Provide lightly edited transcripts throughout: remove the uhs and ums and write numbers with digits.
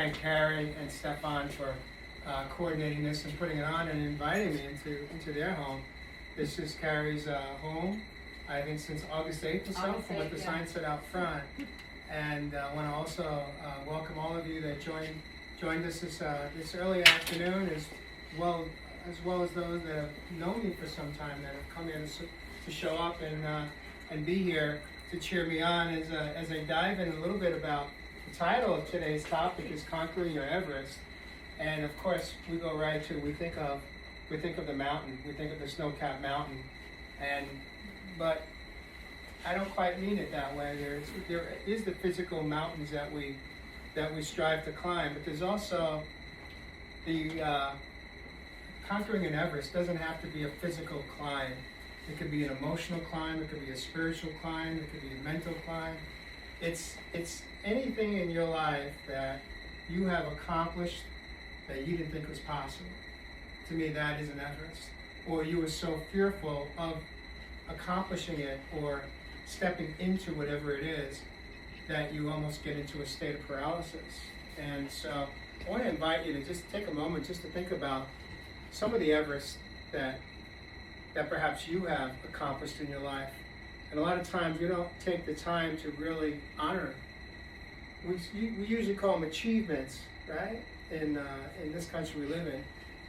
thank Carrie and Stefan for coordinating this and putting it on and inviting me into their home. This is Carrie's home, I think since August 8th or so, from what the sign said out front. And I want to also welcome all of you that joined us this early afternoon, as well as those that have known me for some time, that have come in to show up and be here to cheer me on as I dive in a little bit about the title of today's topic is Conquering Your Everest. And of course, we go right to, we think of the mountain, we think of the snow-capped mountain, but I don't quite mean it that way. There is the physical mountains that we strive to climb, but there's also the conquering an Everest doesn't have to be a physical climb. It could be an emotional climb, it could be a spiritual climb, it could be a mental climb. It's anything in your life that you have accomplished that you didn't think was possible. To me, that is an Everest. Or you were so fearful of accomplishing it or stepping into whatever it is that you almost get into a state of paralysis. And so I want to invite you to just take a moment just to think about some of the Everests that perhaps you have accomplished in your life. And a lot of times we don't take the time to really honor. We usually call them achievements, right? In this country we live in.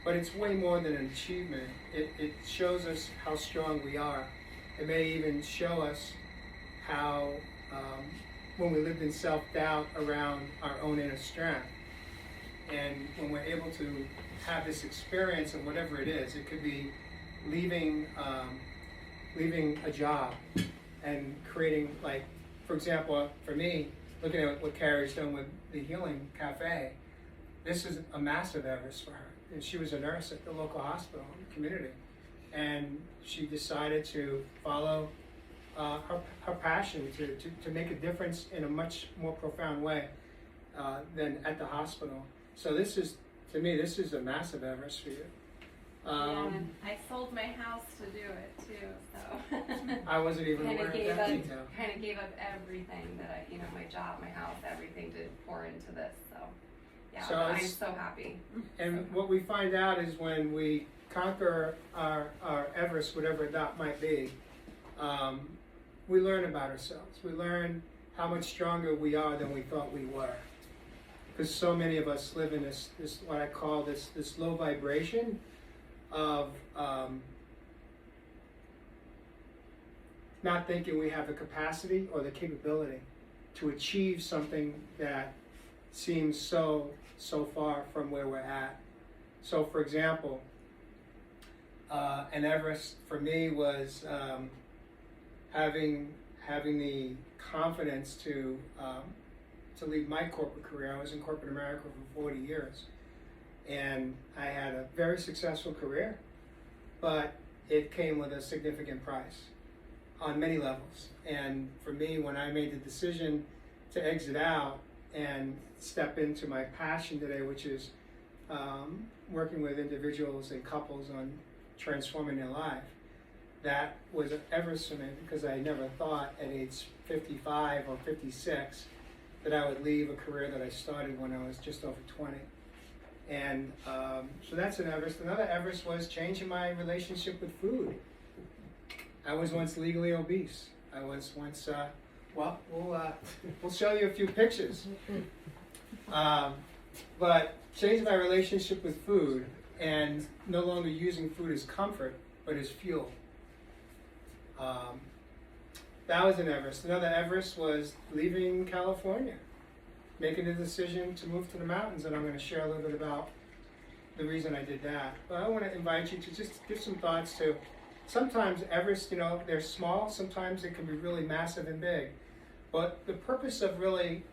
But it's way more than an achievement. It shows us how strong we are. It may even show us how, when we lived in self-doubt around our own inner strength, and when we're able to have this experience of whatever it is, it could be leaving a job and creating, like, for example, for me, looking at what Carrie's done with the Healing Cafe, this is a massive Everest for her. And she was a nurse at the local hospital in the community. And she decided to follow her passion to make a difference in a much more profound way than at the hospital. So this is, to me, this is a massive Everest for you. And I sold my house to do it too, so. I wasn't even aware of that detail. Kind of gave up everything that my job, my house, everything to pour into this, so. Yeah, So I'm so happy. And what we find out is when we conquer our Everest, whatever that might be, we learn about ourselves. We learn how much stronger we are than we thought we were. Because so many of us live in this what I call this low vibration of not thinking we have the capacity or the capability to achieve something that seems so far from where we're at. So, for example, an Everest for me was having the confidence to leave my corporate career. I was in corporate America for 40 years, and I had a very successful career, but it came with a significant price on many levels. And for me, when I made the decision to exit out and step into my passion today, which is working with individuals and couples on transforming their life, that was an Everest for me, because I never thought at age 55 or 56 that I would leave a career that I started when I was just over 20. And so that's an Everest. Another Everest was changing my relationship with food. I was once legally obese. I was once, well, we'll show you a few pictures. But changing my relationship with food and no longer using food as comfort, but as fuel. That was an Everest. Another Everest was leaving California, making the decision to move to the mountains, and I'm going to share a little bit about the reason I did that. But I want to invite you to just give some thoughts to, sometimes Everest, they're small, sometimes it can be really massive and big. But the purpose of really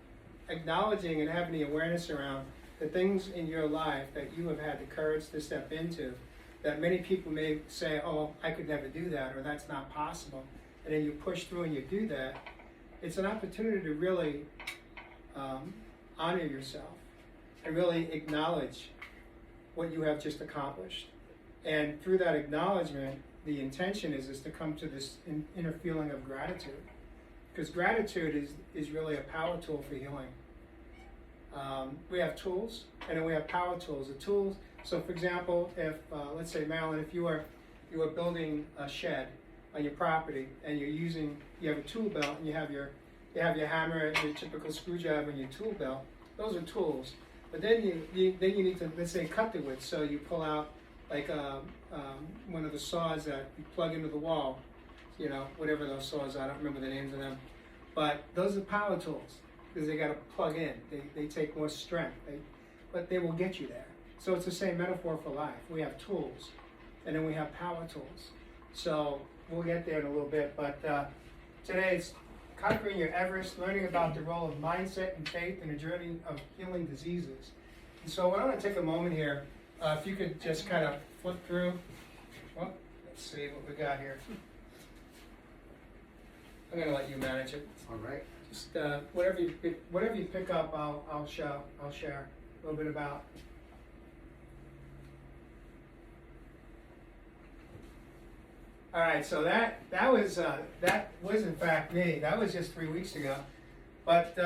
acknowledging and having the awareness around the things in your life that you have had the courage to step into, that many people may say, oh, I could never do that, or that's not possible. And then you push through and you do that. It's an opportunity to really honor yourself and really acknowledge what you have just accomplished. And through that acknowledgement, the intention is to come to this inner feeling of gratitude. Because gratitude is really a power tool for healing. We have tools, and then we have power tools. The tools, so for example, if, let's say Marilyn, if you are building a shed on your property, and you have a tool belt, and you have your hammer, your typical screwdriver, and your tool belt, those are tools. But then you need to, let's say, cut the wood, so you pull out like one of the saws that you plug into the wall, you know, whatever those saws are, I don't remember the names of them. But those are power tools, because they got to plug in. They take more strength, but they will get you there. So it's the same metaphor for life. We have tools, and then we have power tools. So we'll get there in a little bit, but today it's conquering your Everest, learning about the role of mindset and faith in a journey of healing diseases. And so I want to take a moment here, if you could just kind of flip through. Well, let's see what we got here. I'm going to let you manage it. All right. Just whatever you pick up, I'll share a little bit about. All right, so that was in fact me. That was just 3 weeks ago, but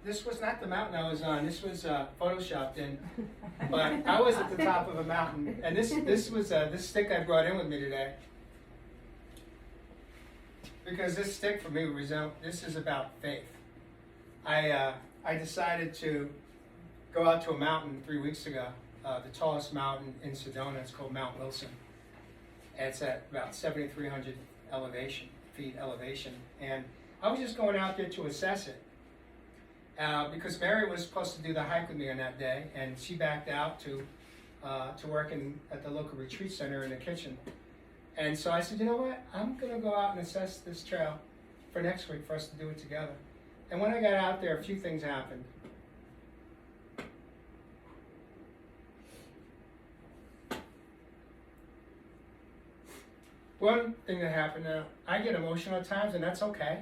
this was not the mountain I was on. This was photoshopped in, but I was at the top of a mountain, and this was this stick I brought in with me today, because this stick for me this is about faith. I decided to go out to a mountain 3 weeks ago, the tallest mountain in Sedona. It's called Mount Wilson. It's at about 7,300 feet elevation, and I was just going out there to assess it because Mary was supposed to do the hike with me on that day, and she backed out to work at the local retreat center in the kitchen. And so I said, you know what? I'm going to go out and assess this trail for next week for us to do it together. And when I got out there, a few things happened. One thing that happened, I get emotional at times, and that's okay.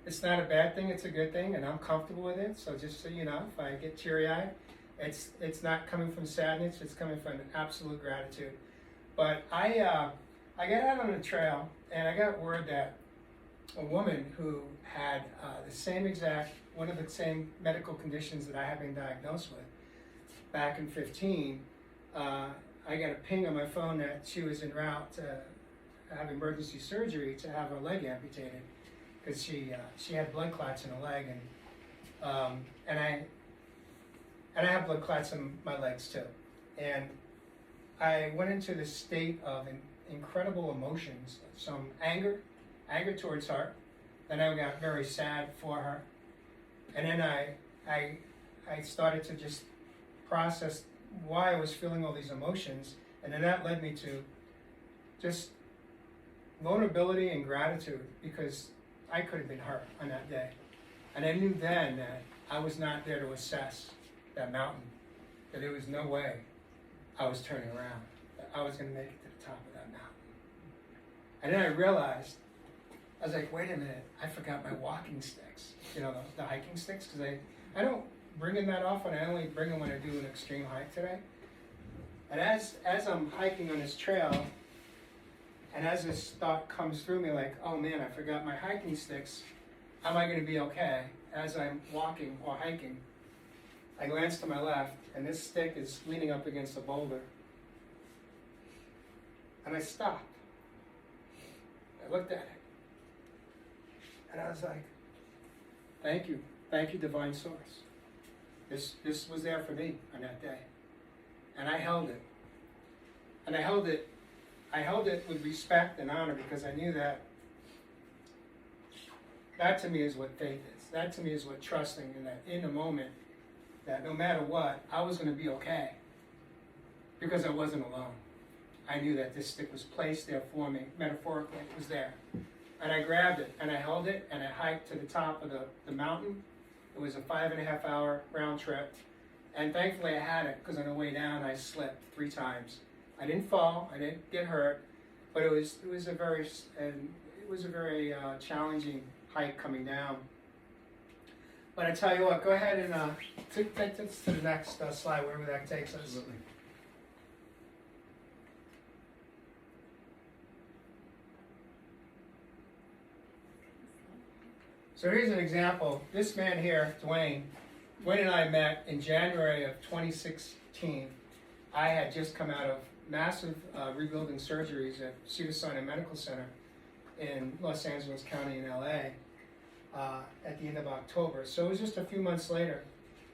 It's not a bad thing, it's a good thing, and I'm comfortable with it. So just so you know, if I get teary-eyed, it's not coming from sadness, it's coming from absolute gratitude. But I got out on the trail, and I got word that a woman who had one of the same medical conditions that I had been diagnosed with back in 15, I got a ping on my phone that she was en route to have emergency surgery to have her leg amputated because she had blood clots in her leg, and I have blood clots in my legs too. And I went into this state of incredible emotions, some anger towards her. Then I got very sad for her, and then I started to just process why I was feeling all these emotions, and then that led me to just vulnerability and gratitude, because I could have been hurt on that day. And I knew then that I was not there to assess that mountain, that there was no way I was turning around, that I was going to make it to the top of that mountain. And then I realized, I was like, wait a minute, I forgot my walking sticks, you know, the hiking sticks, because I don't bring them that often. I only bring them when I do an extreme hike today. And as I'm hiking on this trail, and as this thought comes through me, like, oh man, I forgot my hiking sticks, am I going to be okay? As I'm walking or hiking, I glance to my left, and this stick is leaning up against a boulder. And I stopped. I looked at it. And I was like, thank you, Divine Source. This was there for me on that day. And I held it. And I held it with respect and honor, because I knew that to me is what faith is. That to me is what trusting, and that in the moment, that no matter what, I was going to be okay, because I wasn't alone. I knew that this stick was placed there for me, metaphorically, it was there. And I grabbed it, and I held it, and I hiked to the top of the mountain. It was a 5.5 hour round trip, and thankfully I had it, because on the way down I slipped 3 times. I didn't fall, I didn't get hurt, but it was a very challenging hike coming down. But I tell you what, go ahead and take this to the next slide, wherever that takes us. Absolutely. So here's an example. This man here, Dwayne, Dwayne and I met in January of 2016. I had just come out of massive rebuilding surgeries at Cedars-Sinai Medical Center in Los Angeles County in LA at the end of October. So it was just a few months later,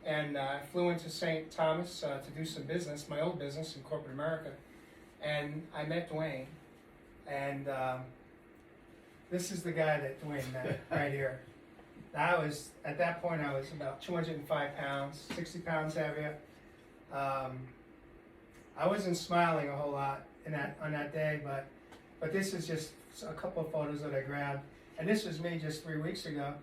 and I flew into St. Thomas to do some business, my old business in corporate America, and I met Dwayne, and this is the guy that Dwayne met right here. At that point I was about 205 pounds, 60 pounds heavier. I wasn't smiling a whole lot on that day, but this is just a couple of photos that I grabbed. And this was me just 3 weeks ago,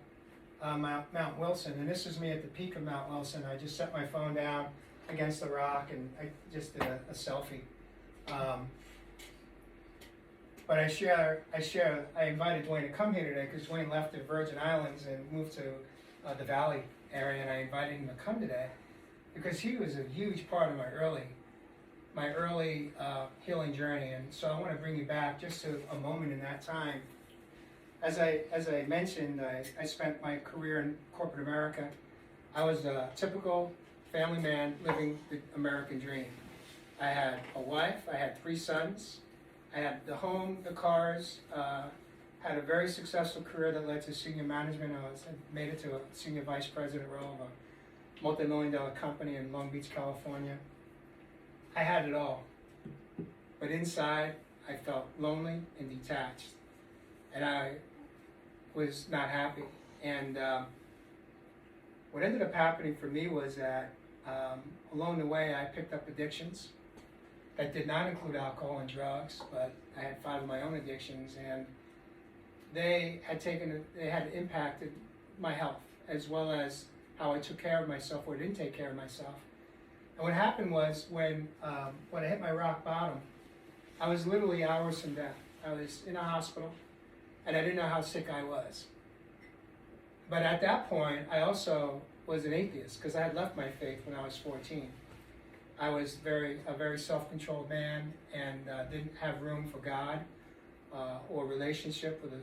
Mount Wilson. And this is me at the peak of Mount Wilson. I just set my phone down against the rock and I just did a selfie. But I invited Dwayne to come here today because Dwayne left the Virgin Islands and moved to the Valley area, and I invited him to come today because he was a huge part of my early healing journey. And so I want to bring you back just to a moment in that time. As I mentioned, I spent my career in corporate America. I was a typical family man living the American dream. I had a wife, I had 3 sons, I had the home, the cars, had a very successful career that led to senior management. I made it to a senior vice president role of a multi-million-dollar company in Long Beach, California. I had it all, but inside I felt lonely and detached, and I was not happy. And what ended up happening for me was that along the way I picked up addictions that did not include alcohol and drugs, but I had 5 of my own addictions, and they had impacted my health as well as how I took care of myself or didn't take care of myself. And what happened was when I hit my rock bottom, I was literally hours from death. I was in a hospital, and I didn't know how sick I was. But at that point, I also was an atheist because I had left my faith when I was 14. I was a very self-controlled man and didn't have room for God or relationship with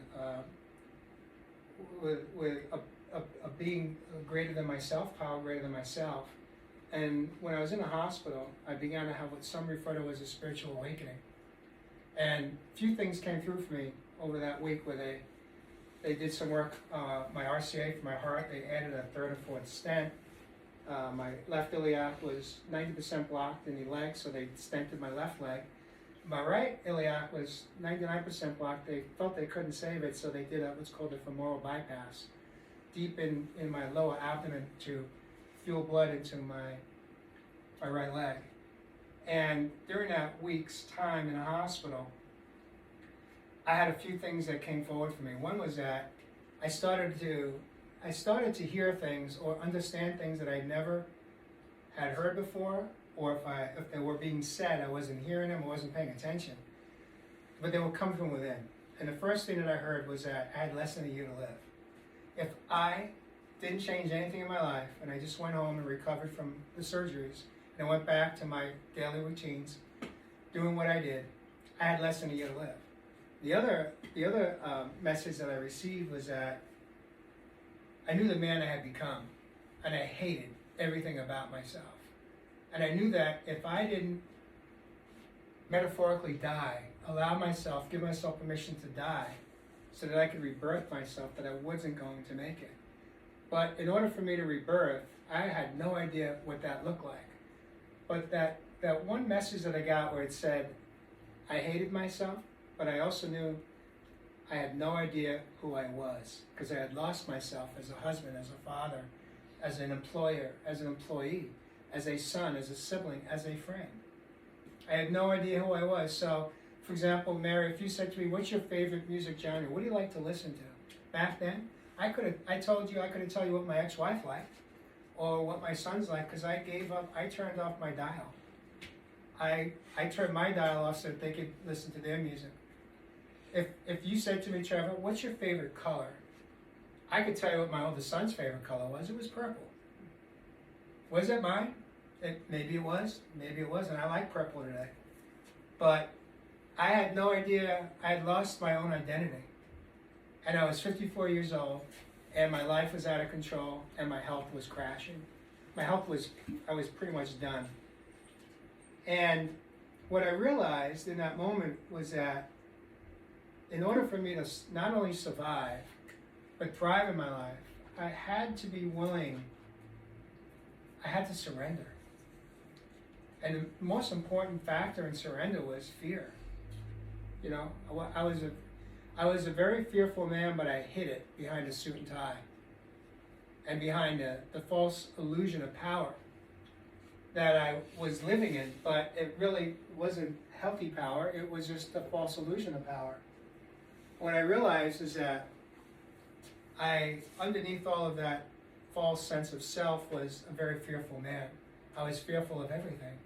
a being greater than myself, power greater than myself. And when I was in the hospital, I began to have what some refer to as a spiritual awakening. And a few things came through for me over that week where they did some work, my RCA for my heart, they added a 3rd or 4th stent. My left iliac was 90% blocked in the leg, so they stented my left leg. My right iliac was 99% blocked. They felt they couldn't save it, so they did what's called a femoral bypass deep in my lower abdomen to fuel blood into my right leg. And during that week's time in the hospital, I had a few things that came forward for me. One was that I started to hear things or understand things that I never had heard before, or if they were being said, I wasn't hearing them, I wasn't paying attention. But they would come from within. And the first thing that I heard was that I had less than a year to live. If I didn't change anything in my life, and I just went home and recovered from the surgeries, and I went back to my daily routines, doing what I did, I had less than a year to live. The other message that I received was that I knew the man I had become, and I hated everything about myself. And I knew that if I didn't metaphorically die, give myself permission to die, so that I could rebirth myself, that I wasn't going to make it. But in order for me to rebirth, I had no idea what that looked like. But that one message that I got where it said, I hated myself, but I also knew I had no idea who I was, because I had lost myself as a husband, as a father, as an employer, as an employee, as a son, as a sibling, as a friend. I had no idea who I was. So, for example, Mary, if you said to me, what's your favorite music genre? What do you like to listen to? Back then, I couldn't tell you what my ex-wife liked or what my sons liked, because I turned off my dial. I turned my dial off so that they could listen to their music. If you said to me, Trevor, what's your favorite color? I could tell you what my oldest son's favorite color was. It was purple. Was it mine? Maybe it was. Maybe it wasn't. I like purple today. But I had no idea. I had lost my own identity. And I was 54 years old, and my life was out of control, and my health was crashing. my health was, I was pretty much done. And what I realized in that moment was that in order for me to not only survive, but thrive in my life, I had to be willing, I had to surrender. And the most important factor in surrender was fear. You know, I was a very fearful man, but I hid it behind a suit and tie and behind the false illusion of power that I was living in, but it really wasn't healthy power, it was just a false illusion of power. What I realized is that underneath all of that false sense of self was a very fearful man. I was fearful of everything.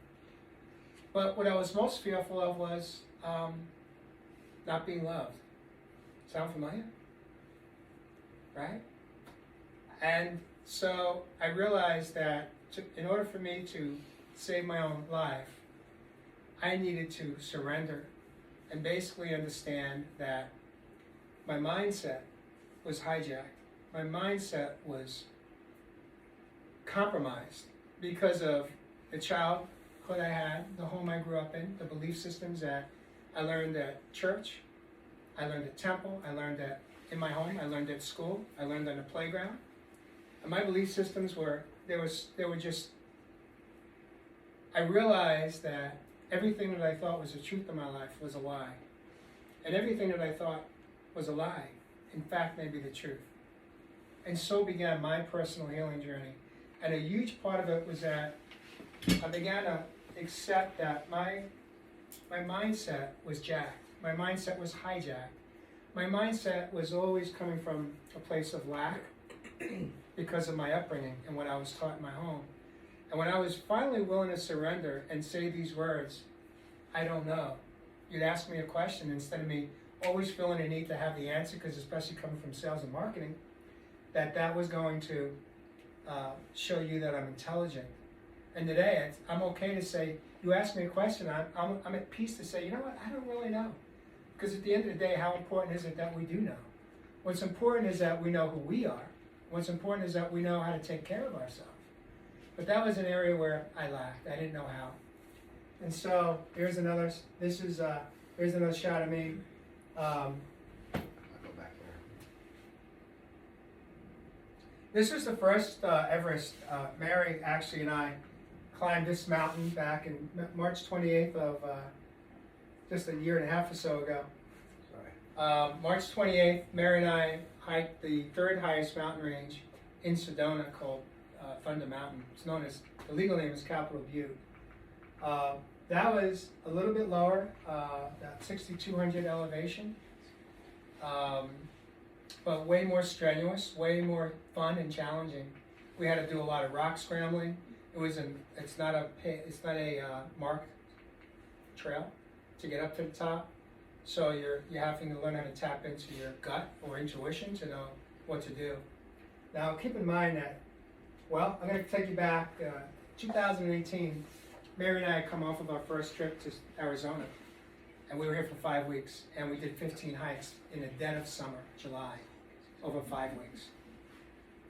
But what I was most fearful of was not being loved. Sound familiar? Right? And so I realized that in order for me to save my own life, I needed to surrender and basically understand that my mindset was hijacked. My mindset was compromised because of the childhood I had, the home I grew up in, the belief systems that I learned at church, I learned at temple, I learned in my home, I learned at school, I learned on the playground. And my belief systems were just, I realized that everything that I thought was the truth of my life was a lie. And everything that I thought was a lie, in fact, may be the truth. And so began my personal healing journey. And a huge part of it was that I began to accept that my mindset was jacked. My mindset was hijacked. My mindset was always coming from a place of lack because of my upbringing and what I was taught in my home. And when I was finally willing to surrender and say these words, I don't know. You'd ask me a question instead of me always feeling a need to have the answer, because especially coming from sales and marketing, that was going to show you that I'm intelligent. And today, I'm okay to say, you ask me a question, I'm at peace to say, you know what, I don't really know. Because at the end of the day, how important is it that we do know? What's important is that we know who we are. What's important is that we know how to take care of ourselves. But that was an area where I lacked. I didn't know how. And so here's another shot of me. I'll go back there. This was the first Everest. Mary actually and I climbed this mountain back in March 28th of just a year and a half or so ago. Sorry. March 28th, Mary and I hiked the third highest mountain range in Sedona called Thunder Mountain. It's known as, the legal name is Capitol Butte. That was a little bit lower, about 6,200 elevation, but way more strenuous, way more fun and challenging. We had to do a lot of rock scrambling. It's not a marked trail to get up to the top. So you're having to learn how to tap into your gut or intuition to know what to do. Now keep in mind that, well, I'm going to take you back, 2018, Mary and I had come off of our first trip to Arizona, and we were here for 5 weeks, and we did 15 hikes in the dead of summer, July, over 5 weeks.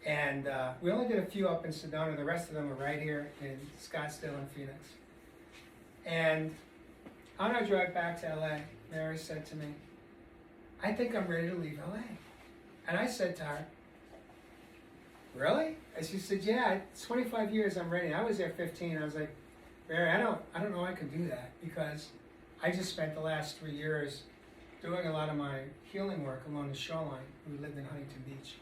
And we only did a few up in Sedona. The rest of them were right here in Scottsdale and Phoenix. And on our drive back to LA, Mary said to me, I think I'm ready to leave LA. And I said to her, really? And she said, yeah, it's 25 years, I'm ready. I was there 15. I was like, Mary, I don't know I can do that, because I just spent the last 3 years doing a lot of my healing work along the shoreline. We lived in Huntington Beach.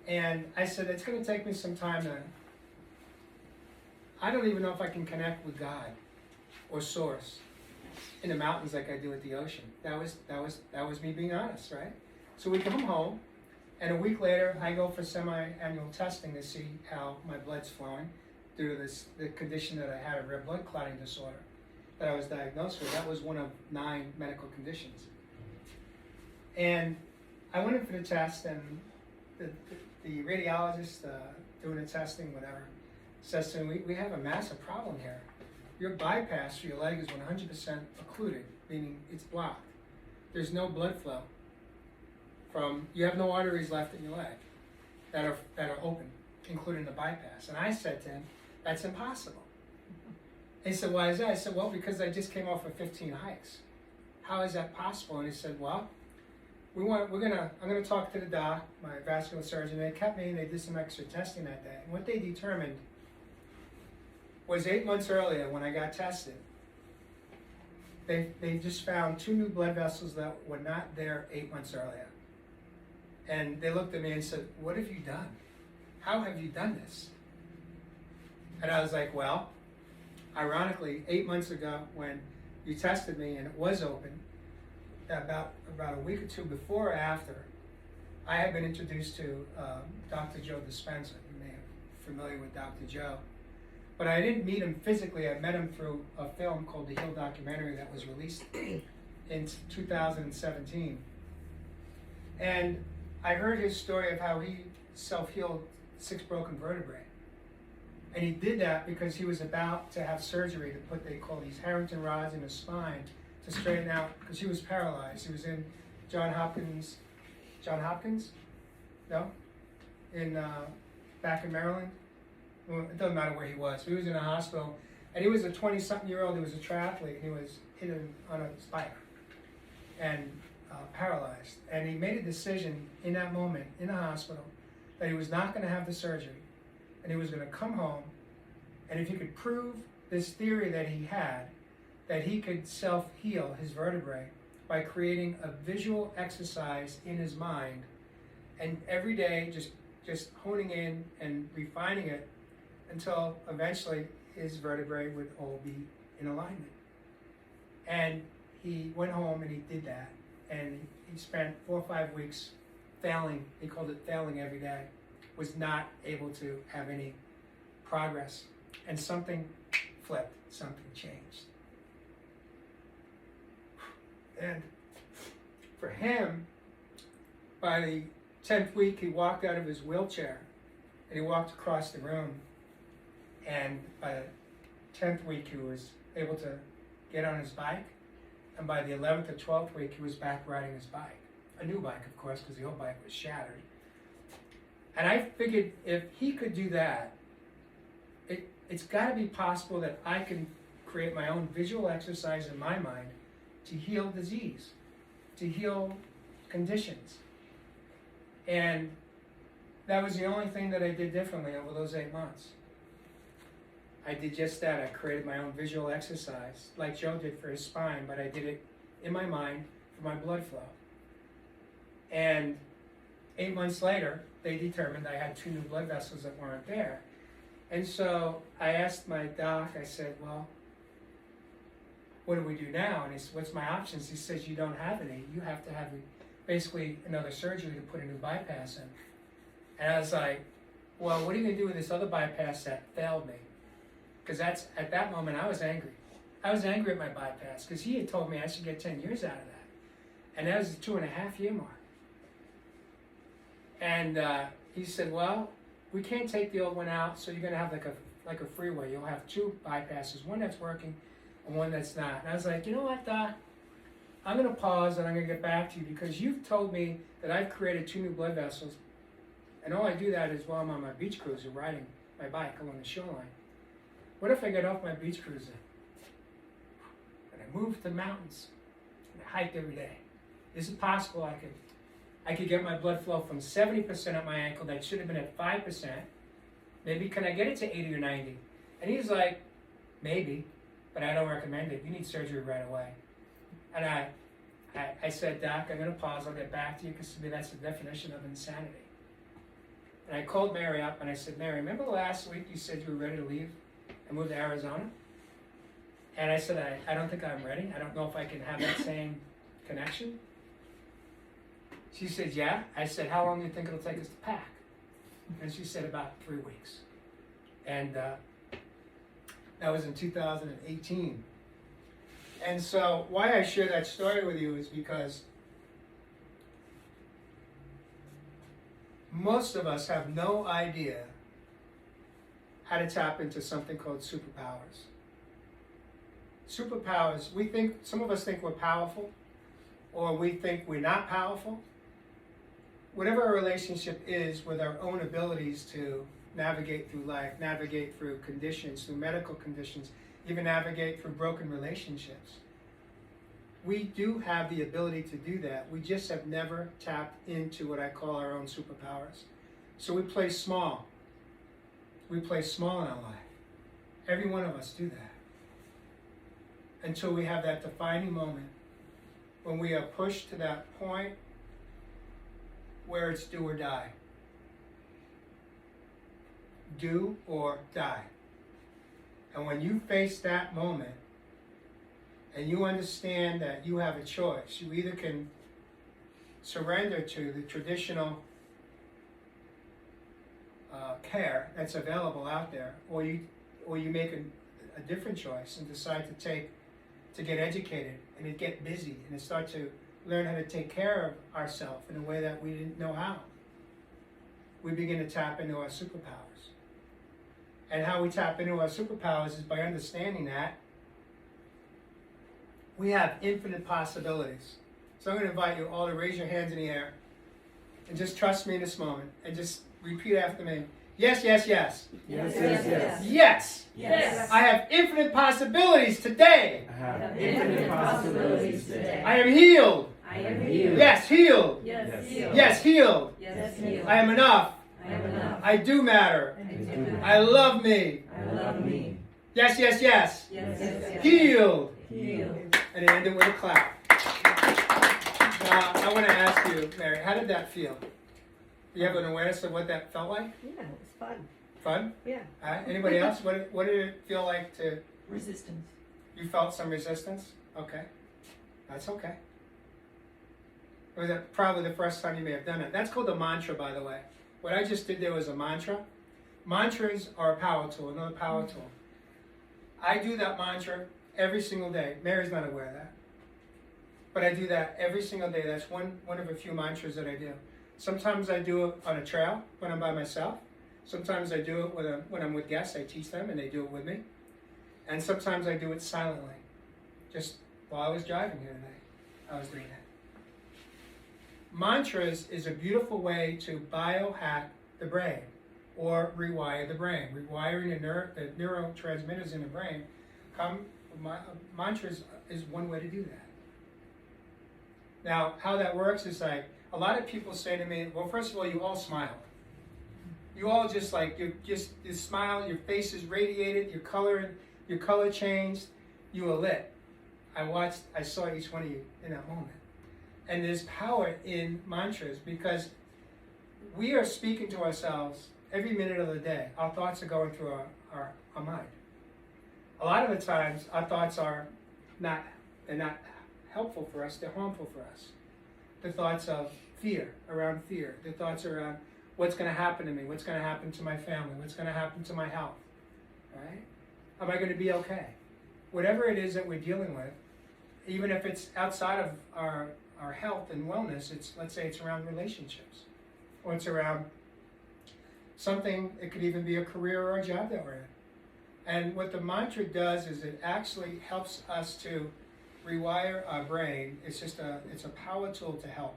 And I said, it's going to take me some time to, I don't even know if I can connect with God or Source in the mountains like I do at the ocean. That was me being honest, right? So we come home, and a week later, I go for semi-annual testing to see how my blood's flowing due to the condition that I had, a red blood clotting disorder that I was diagnosed with. That was one of 9 medical conditions. And I went in for the test, and the radiologist doing the testing, whatever, says to me, we have a massive problem here. Your bypass for your leg is 100% occluded, meaning it's blocked. There's no blood flow. You have no arteries left in your leg that are open. including the bypass. And I said to him, that's impossible. He said, why is that? I said, well, because I just came off of 15 hikes. How is that possible? And he said, well, I'm gonna talk to the doc, my vascular surgeon. They kept me and they did some extra testing that day. And what they determined was 8 months earlier when I got tested, they just found 2 new blood vessels that were not there 8 months earlier. And they looked at me and said, what have you done? How have you done this? And I was like, well, ironically, 8 months ago when you tested me and it was open, about a week or 2 before or after, I had been introduced to Dr. Joe Dispenza. You may be familiar with Dr. Joe. But I didn't meet him physically. I met him through a film called The Heal documentary that was released in 2017. And I heard his story of how he self-healed 6 broken vertebrae. And he did that because he was about to have surgery to put, they call these Harrington rods in his spine to straighten out, because he was paralyzed. He was in John Hopkins? No? Back in Maryland? Well, it doesn't matter where he was. He was in a hospital, and he was a 20-something-year-old. He was a triathlete. He was hit on a bike and paralyzed. And he made a decision in that moment in the hospital that he was not going to have the surgery, and he was going to come home, and if he could prove this theory that he had, that he could self-heal his vertebrae by creating a visual exercise in his mind, and every day just honing in and refining it until eventually his vertebrae would all be in alignment. And he went home and he did that, and he spent 4 or 5 weeks failing. He called it failing every day. Was not able to have any progress, and something flipped, something changed. And for him, by the 10th week, he walked out of his wheelchair and he walked across the room. And by the 10th week, he was able to get on his bike. And by the 11th or 12th week, he was back riding his bike. A new bike, of course, because the old bike was shattered. And I figured if he could do that, it's got to be possible that I can create my own visual exercise in my mind to heal disease, to heal conditions. And that was the only thing that I did differently over those 8 months. I did just that. I created my own visual exercise, like Joe did for his spine, but I did it in my mind for my blood flow. And 8 months later, they determined I had 2 new blood vessels that weren't there. And so I asked my doc, I said, well, what do we do now? And he said, what's my options? He says, you don't have any. You have to have basically another surgery to put a new bypass in. And I was like, well, what are you going to do with this other bypass that failed me? Because at that moment, I was angry. I was angry at my bypass because he had told me I should get 10 years out of that. And that was the 2.5-year mark. And he said, well, we can't take the old one out, so you're going to have like a freeway. You'll have 2 bypasses, one that's working and one that's not. And I was like, you know what, Doc? I'm going to pause and I'm going to get back to you because you've told me that I've created 2 new blood vessels, and all I do that is while I'm on my beach cruiser riding my bike along the shoreline. What if I get off my beach cruiser and I move to the mountains and I hike every day? Is it possible I could get my blood flow from 70% at my ankle that should have been at 5%? Maybe can I get it to 80 or 90? And he's like, maybe, but I don't recommend it. You need surgery right away. And I said, Doc, I'm going to pause. I'll get back to you because to me that's the definition of insanity. And I called Mary up and I said, Mary, remember last week you said you were ready to leave and move to Arizona? And I said, I don't think I'm ready. I don't know if I can have that same connection. She said, yeah. I said, how long do you think it'll take us to pack? And she said, about 3 weeks. And that was in 2018. And so why I share that story with you is because most of us have no idea how to tap into something called superpowers. Superpowers, some of us think we're powerful, or we think we're not powerful. Whatever our relationship is with our own abilities to navigate through life, navigate through conditions, through medical conditions, even navigate through broken relationships. We do have the ability to do that. We just have never tapped into what I call our own superpowers. So we play small. We play small in our life. Every one of us do that. Until we have that defining moment when we are pushed to that point where it's do or die. Do or die. And when you face that moment and you understand that you have a choice, you either can surrender to the traditional care that's available out there, or you make a different choice and decide to get educated and to get busy and to start to learn how to take care of ourselves in a way that we didn't know how. We begin to tap into our superpowers. And how we tap into our superpowers is by understanding that we have infinite possibilities. So I'm going to invite you all to raise your hands in the air and just trust me in this moment and just repeat after me. Yes, yes, yes. Yes, yes, yes. Yes. Yes. I have infinite possibilities today. I have infinite possibilities today. I am healed. I am healed. Yes, healed. Yes, healed. Yes, healed. Yes, healed. I am enough. I am enough. I do matter. I do matter. I love me. I love me. Yes, yes, yes. Yes, yes, yes. Healed. Healed. And end it with a clap. Now, I want to ask you, Mary, how did that feel? Do you have an awareness of what that felt like? Yeah, it was fun. Fun? Yeah. Anybody else? What did it feel like to, Resistance. you felt some resistance? Okay. That's okay. It was probably the first time you may have done it. That's called a mantra, by the way. What I just did there was a mantra. Mantras are a power tool, another power tool. I do that mantra every single day. Mary's not aware of that. But I do that every single day. That's one of a few mantras that I do. Sometimes I do it on a trail when I'm by myself. Sometimes I do it when I'm with guests. I teach them and they do it with me. And sometimes I do it silently. Just while I was driving here today, I was doing that. Mantras is a beautiful way to biohack the brain or rewire the brain. Rewiring the neurotransmitters in the brain. Mantras is one way to do that. Now, how that works is like, a lot of people say to me, well, first of all, you all smile. You all just like, you smile, your face is radiated, your color changed, you are lit. I saw each one of you in that moment. And there's power in mantras because we are speaking to ourselves every minute of the day. Our thoughts are going through our mind. A lot of the times, our thoughts are not helpful for us, they're harmful for us. The thoughts of fear, the thoughts around what's going to happen to me, what's going to happen to my family, what's going to happen to my health, right? Am I going to be okay? Whatever it is that we're dealing with, even if it's outside of our health and wellness, let's say it's around relationships, or it's around something, it could even be a career or a job that we're in. And what the mantra does is it actually helps us to rewire our brain. It's a power tool to help.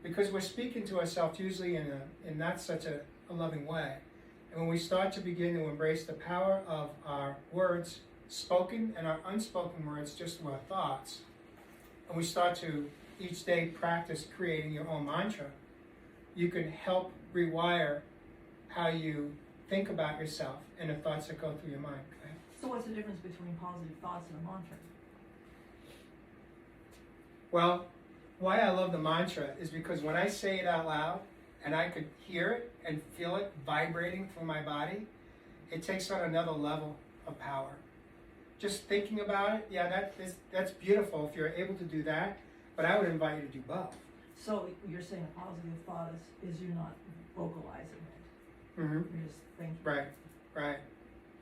Because we're speaking to ourselves usually in not such a loving way. And when we start to begin to embrace the power of our words, spoken and our unspoken words, just through our thoughts, and we start to each day practice creating your own mantra, you can help rewire how you think about yourself and the thoughts that go through your mind. Okay? So what's the difference between positive thoughts and a mantra? Well, why I love the mantra is because when I say it out loud and I could hear it and feel it vibrating through my body, it takes on another level of power. Just thinking about it, yeah, that's beautiful if you're able to do that, but I would invite you to do both. So you're saying a positive thought is you're not vocalizing it. Mm-hmm. You're just thinking. Right,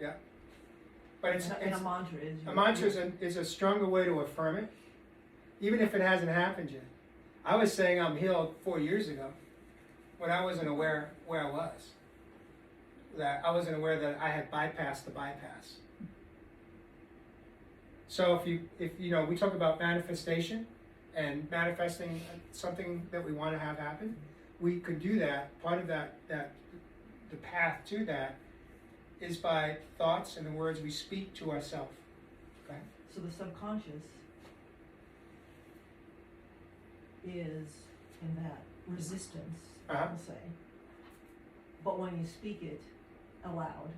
yeah. But And a mantra is a mantra is a stronger way to affirm it, even if it hasn't happened yet. I was saying I'm healed 4 years ago when I wasn't aware where I was. That I wasn't aware that I had bypassed the bypass. So if you know, we talk about manifestation and manifesting something that we want to have happen, we could do that. Part of that the path to that is by thoughts and the words we speak to ourselves. Okay? So the subconscious is in that resistance, Uh-huh. I'll say. But when you speak it aloud,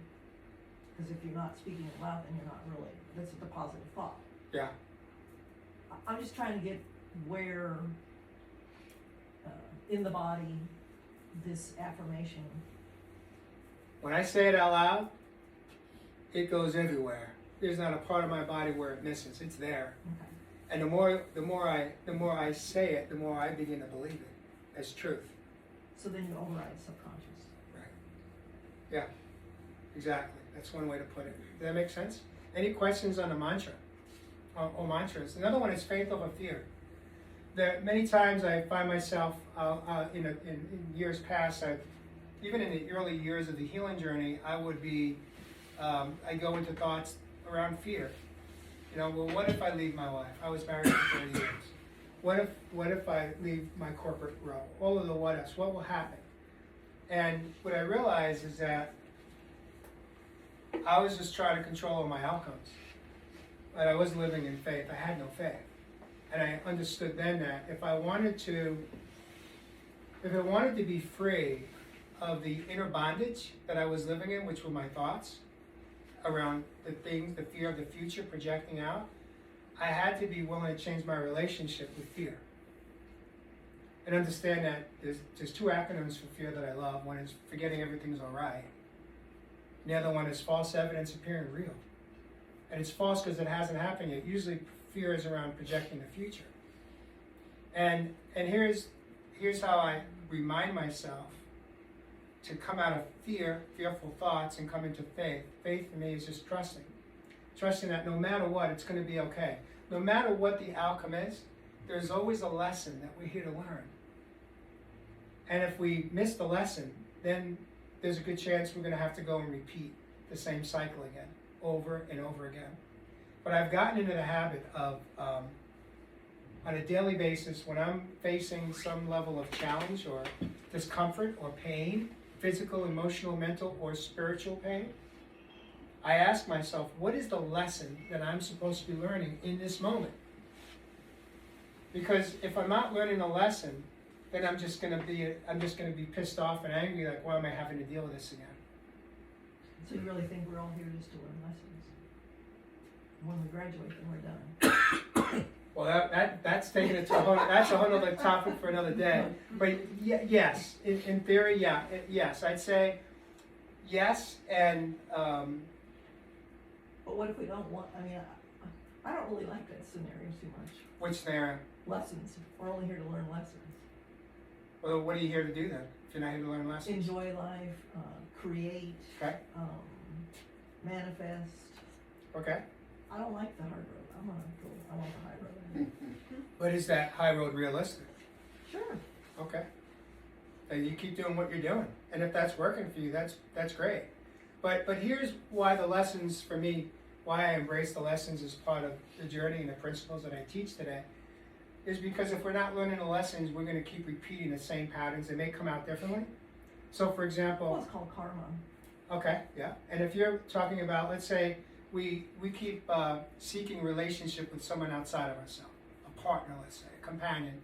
because if you're not speaking it loud, then you're not really, that's the positive thought. Yeah. I'm just trying to get where, in the body, this affirmation. When I say it out loud, it goes everywhere. There's not a part of my body where it misses. It's there. Okay. And the more I say it, the more I begin to believe it as truth. So then you override subconscious. Right. Yeah. Exactly. That's one way to put it. Does that make sense? Any questions on the mantra? Or mantras? Another one is faith over fear. There many times I find myself in years past, even in the early years of the healing journey, I would be I go into thoughts around fear. You know, well, what if I leave my wife? I was married for 30 years. What if I leave my corporate role? All of the what ifs. What will happen? And what I realized is that I was just trying to control all my outcomes. But I wasn't living in faith. I had no faith. And I understood then that if I wanted to be free of the inner bondage that I was living in, which were my thoughts around the things, the fear of the future projecting out, I had to be willing to change my relationship with fear. And understand that there's two acronyms for fear that I love. One is forgetting everything's all right. And the other one is false evidence appearing real. And it's false because it hasn't happened yet. Usually fear is around projecting the future. And here's how I remind myself to come out of fearful thoughts, and come into faith. Faith for me is just trusting. Trusting that no matter what, it's going to be okay. No matter what the outcome is, there's always a lesson that we're here to learn. And if we miss the lesson, then there's a good chance we're going to have to go and repeat the same cycle again, over and over again. But I've gotten into the habit of, on a daily basis, when I'm facing some level of challenge or discomfort or pain, physical, emotional, mental, or spiritual pain, I ask myself, what is the lesson that I'm supposed to be learning in this moment? Because if I'm not learning a lesson, then I'm just going to be pissed off and angry, like, why am I having to deal with this again? So you really think we're all here just to learn lessons? When we graduate, then we're done. Well, that's taking it to that's a whole other topic for another day. But yes, in theory, yes, I'd say yes, and But what if we don't want, I don't really like that scenario too much. which scenario? Lessons, we're only here to learn lessons. Well, what are you here to do then? If you're not here to learn lessons? Enjoy life, create, Okay. Manifest. Okay. I don't like the hard road, I want the high road. But is that high road realistic? Sure. Okay. And you keep doing what you're doing, and if that's working for you, that's great. But here's why the lessons for me, why I embrace the lessons as part of the journey and the principles that I teach today, is because if we're not learning the lessons, we're going to keep repeating the same patterns. They may come out differently. So, for example, Well, it's called karma. okay, yeah. And if you're talking about, let's say, we keep seeking relationship with someone outside of ourselves, a partner, let's say, a companion.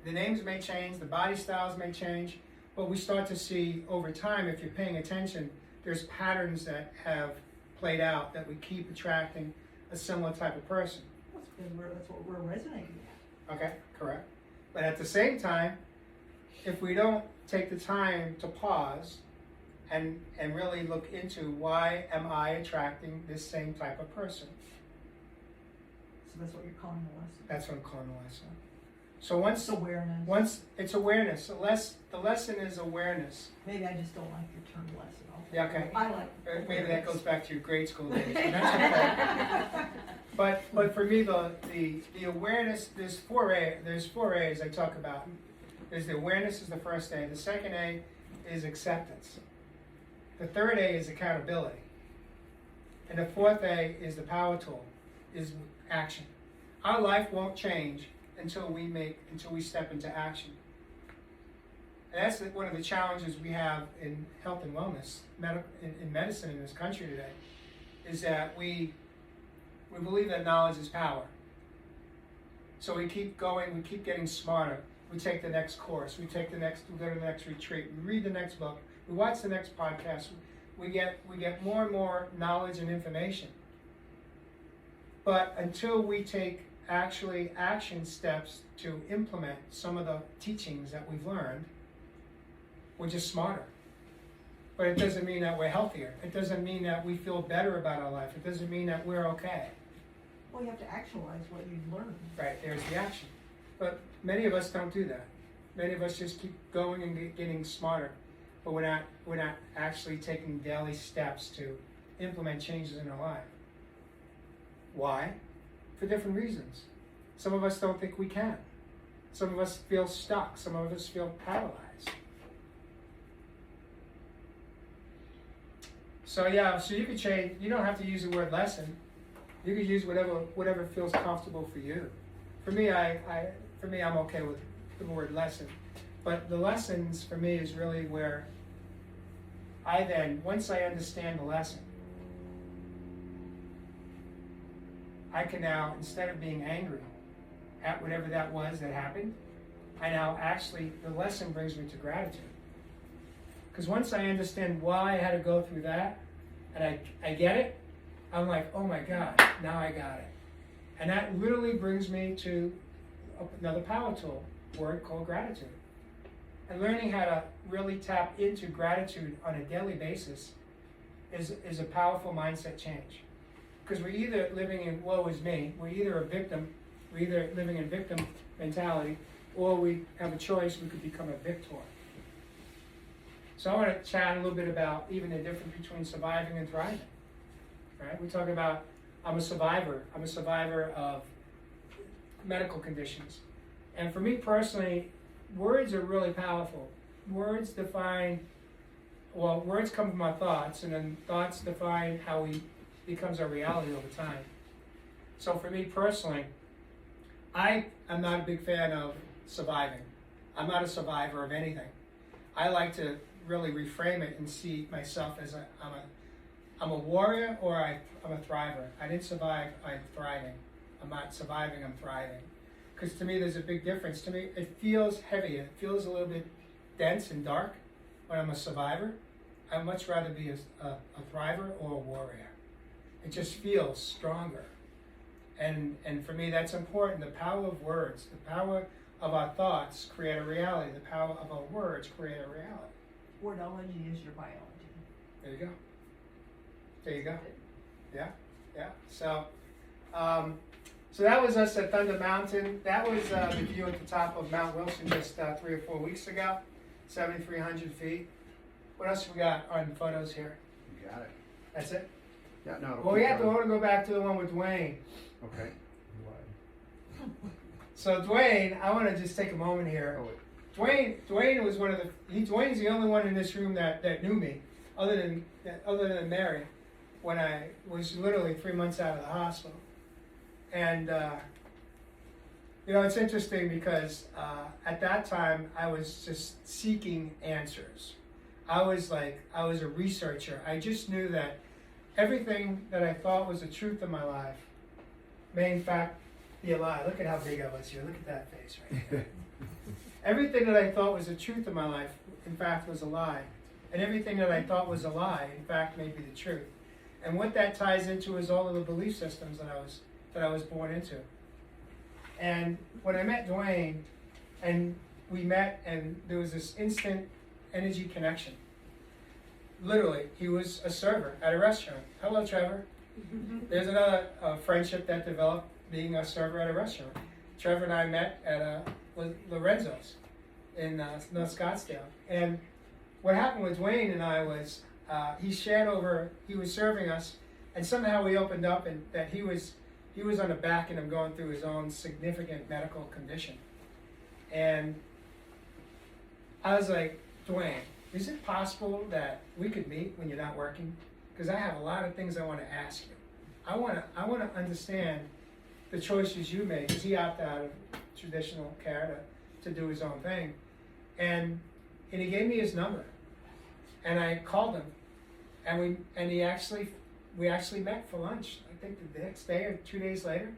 The names may change, the body styles may change, but we start to see over time, if you're paying attention, there's patterns that have played out that we keep attracting a similar type of person. That's because that's what we're resonating at. Okay, correct. But at the same time, if we don't take the time to pause and really look into why am I attracting this same type of person? So that's what you're calling the lesson. That's what I'm calling the lesson. So once it's awareness, the lesson is awareness. Maybe I just don't like your term lesson. Yeah, okay. I like Maybe that goes back to your grade school days. And that's okay. But for me, the awareness, there's four A's I talk about. There's the awareness is the first A. The second A is acceptance. The third A is accountability. And the fourth A is the power tool, is action. Our life won't change until we step into action. And that's one of the challenges we have in health and wellness, in medicine in this country today, is that we believe that knowledge is power. So we keep going, we keep getting smarter. We take the next course, we go to the next retreat, we read the next book, we watch the next podcast. We get more and more knowledge and information. But until we take actually action steps to implement some of the teachings that we've learned, we're just smarter. But it doesn't mean that we're healthier. It doesn't mean that we feel better about our life. It doesn't mean that we're okay. Well, you have to actualize what you've learned. Right, there's the action. But many of us don't do that. Many of us just keep going and getting smarter. But we're not actually taking daily steps to implement changes in our life. Why? For different reasons. Some of us don't think we can. Some of us feel stuck. Some of us feel paralyzed. So you could change. You don't have to use the word lesson. You could use whatever feels comfortable for you. For me, I'm okay with the word lesson. But the lessons for me is really where once I understand the lesson, I can now, instead of being angry at whatever that was that happened, the lesson brings me to gratitude. Because once I understand why I had to go through that, and I get it, I'm like, oh my God, now I got it. And that literally brings me to another power tool, word called gratitude. And learning how to really tap into gratitude on a daily basis is a powerful mindset change. Because we're either living in woe is me, we're either a victim, we're either living in victim mentality, or we have a choice, we could become a victor. So I want to chat a little bit about even the difference between surviving and thriving. Right? We talk about I'm a survivor of medical conditions. And for me personally, words are really powerful. Words come from our thoughts, and then thoughts define how we becomes our reality over time. So for me personally, I am not a big fan of surviving. I'm not a survivor of anything. I like to really reframe it and see myself as I'm a warrior or I'm a thriver. I didn't survive, I'm thriving. I'm not surviving, I'm thriving. Because to me, there's a big difference. To me, it feels heavy. It feels a little bit dense and dark when I'm a survivor. I'd much rather be a thriver or a warrior. It just feels stronger. And for me, that's important. The power of words, the power of our thoughts create a reality. The power of our words create a reality. Wordology is your biology. There you go. There you go. Yeah. So that was us at Thunder Mountain. That was the view at the top of Mount Wilson just 3 or 4 weeks ago, 7,300 feet. What else we got on photos here? You got it. That's it? Yeah, no. Well, we want to go back to the one with Dwayne. Okay. So Dwayne, I want to just take a moment here. Oh, wait. Dwayne was Dwayne's the only one in this room that knew me, other than Mary, when I was literally 3 months out of the hospital. And it's interesting because at that time I was just seeking answers. I was a researcher. I just knew that everything that I thought was the truth of my life may in fact be a lie. Look at how big I was here. Look at that face right there. Everything that I thought was the truth of my life, in fact, was a lie. And everything that I thought was a lie, in fact, may be the truth. And what that ties into is all of the belief systems that I was born into. And when I met Dwayne, and we met, and there was this instant energy connection. Literally, he was a server at a restaurant. Hello, Trevor. There's another friendship that developed being a server at a restaurant. Trevor and I met at Lorenzo's in North Scottsdale. And what happened with Dwayne and I was he was serving us, and somehow we opened up and that he was on the back end of going through his own significant medical condition. And I was like, Dwayne, is it possible that we could meet when you're not working? Because I have a lot of things I want to ask you. I want to understand the choices you made, because he opted out of traditional care to do his own thing. And and he gave me his number, and I called him, and we actually met for lunch. I think the next day or 2 days later,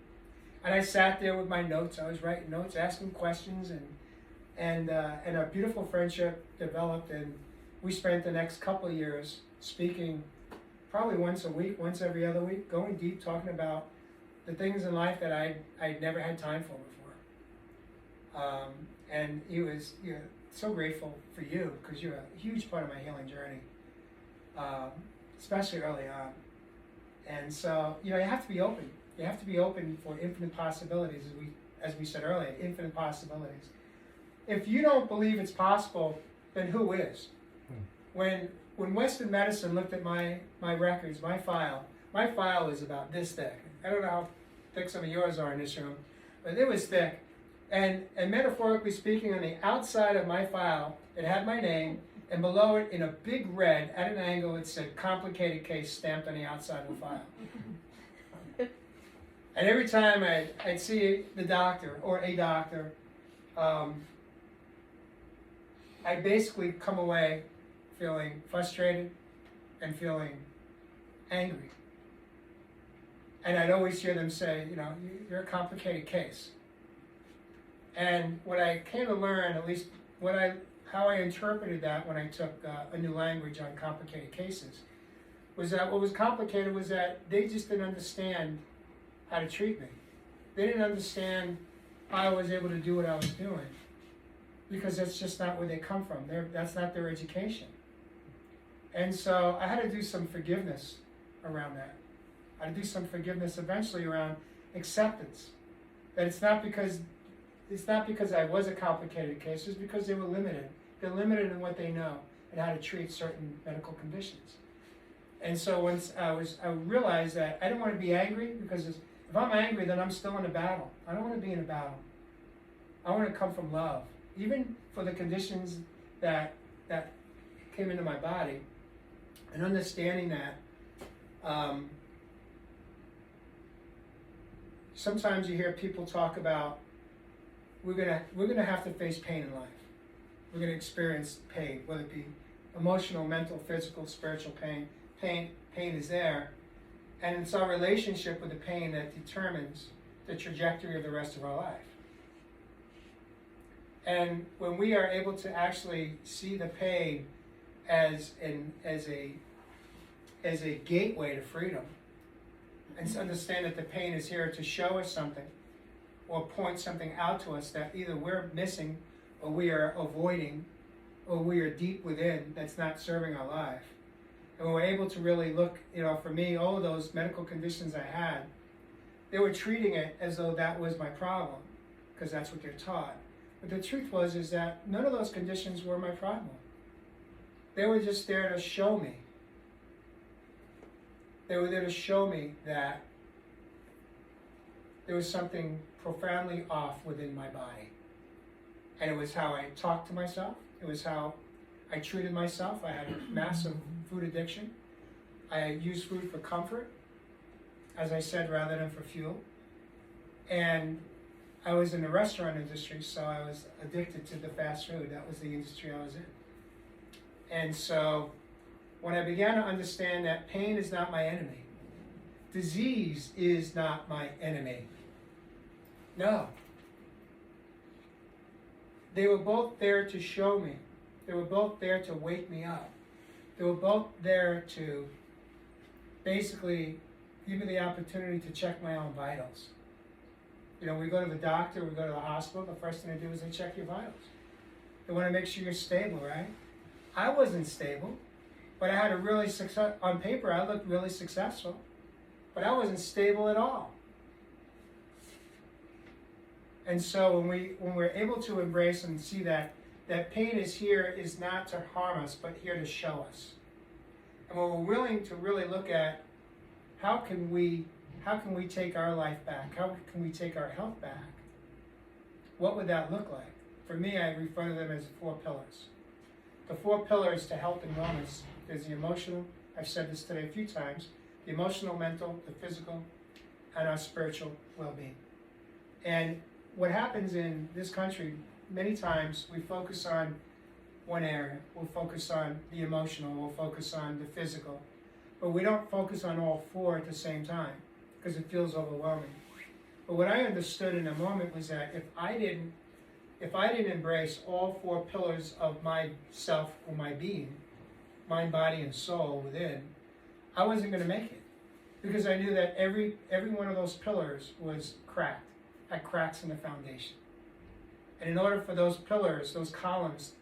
and I sat there with my notes. I was writing notes, asking questions, and a beautiful friendship developed, and we spent the next couple of years speaking, probably once a week, once every other week, going deep, talking about the things in life that I'd never had time for before. And he was so grateful for you, because you're a huge part of my healing journey, especially early on. And so, you have to be open. You have to be open for infinite possibilities, as we said earlier, infinite possibilities. If you don't believe it's possible, then who is? When Western medicine looked at my records, my file is about this thick. I don't know how thick some of yours are in this room, but it was thick. And metaphorically speaking, on the outside of my file, it had my name, and below it, in a big red, at an angle, it said "complicated case" stamped on the outside of the file. And every time I'd see the doctor or a doctor, I'd basically come away feeling frustrated and feeling angry. And I'd always hear them say, you're a complicated case. And what I came to learn, at least how I interpreted that when I took a new language on complicated cases, was that what was complicated was that they just didn't understand how to treat me. They didn't understand how I was able to do what I was doing, because that's just not where they come from. That's not their education. And so I had to do some forgiveness around that. I had to do some forgiveness eventually around acceptance. That it's not because I was a complicated case, it's because they were limited. They're limited in what they know and how to treat certain medical conditions. And so once I realized that I didn't want to be angry, because if I'm angry, then I'm still in a battle. I don't want to be in a battle. I want to come from love, even for the conditions that came into my body, and understanding that sometimes you hear people talk about we're gonna have to face pain in life. We're gonna experience pain, whether it be emotional, mental, physical, spiritual pain. Pain is there, and it's our relationship with the pain that determines the trajectory of the rest of our life. And when we are able to actually see the pain as a gateway to freedom, and understand that the pain is here to show us something, or point something out to us that either we're missing, or we are avoiding, or we are deep within that's not serving our life. And when we're able to really look, for me, all of those medical conditions I had, they were treating it as though that was my problem, because that's what they're taught. But the truth is that none of those conditions were my problem. They were just there to show me. They were there to show me that there was something profoundly off within my body. And it was how I talked to myself. It was how I treated myself. I had a massive food addiction. I used food for comfort, as I said, rather than for fuel. And I was in the restaurant industry, so I was addicted to the fast food. That was the industry I was in. And so when I began to understand that pain is not my enemy, disease is not my enemy. No. They were both there to show me. They were both there to wake me up. They were both there to basically give me the opportunity to check my own vitals. We go to the doctor, we go to the hospital, the first thing they do is they check your vitals. They want to make sure you're stable, right? I wasn't stable, but I had on paper I looked really successful, but I wasn't stable at all. And so when we're able to embrace and see that pain is here is not to harm us, but here to show us. And when we're willing to really look at how can we take our life back? How can we take our health back? What would that look like? For me, I refer to them as 4 pillars. The 4 pillars to health and wellness is the emotional, I've said this today a few times, the emotional, mental, the physical, and our spiritual well-being. And what happens in this country, many times we focus on one area. We'll focus on the emotional, we'll focus on the physical. But we don't focus on all four at the same time because it feels overwhelming. But what I understood in a moment was that if I didn't embrace all four pillars of myself or my being, mind, body, and soul within, I wasn't going to make it. Because I knew that every one of those pillars was cracked, had cracks in the foundation. And in order for those pillars, those columns,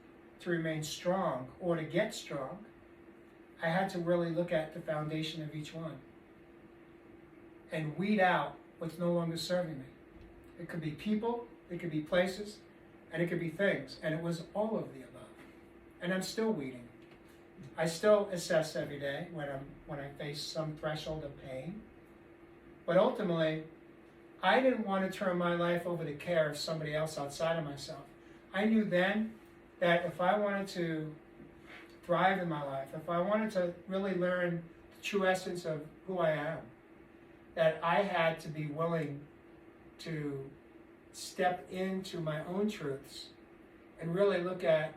to remain strong or to get strong, I had to really look at the foundation of each one and weed out what's no longer serving me. It could be people, it could be places, and it could be things. And it was all of the above. And I'm still weeding. I still assess every day when I face some threshold of pain. But ultimately, I didn't want to turn my life over to care of somebody else outside of myself. I knew then that if I wanted to thrive in my life, if I wanted to really learn the true essence of who I am, that I had to be willing to step into my own truths and really look at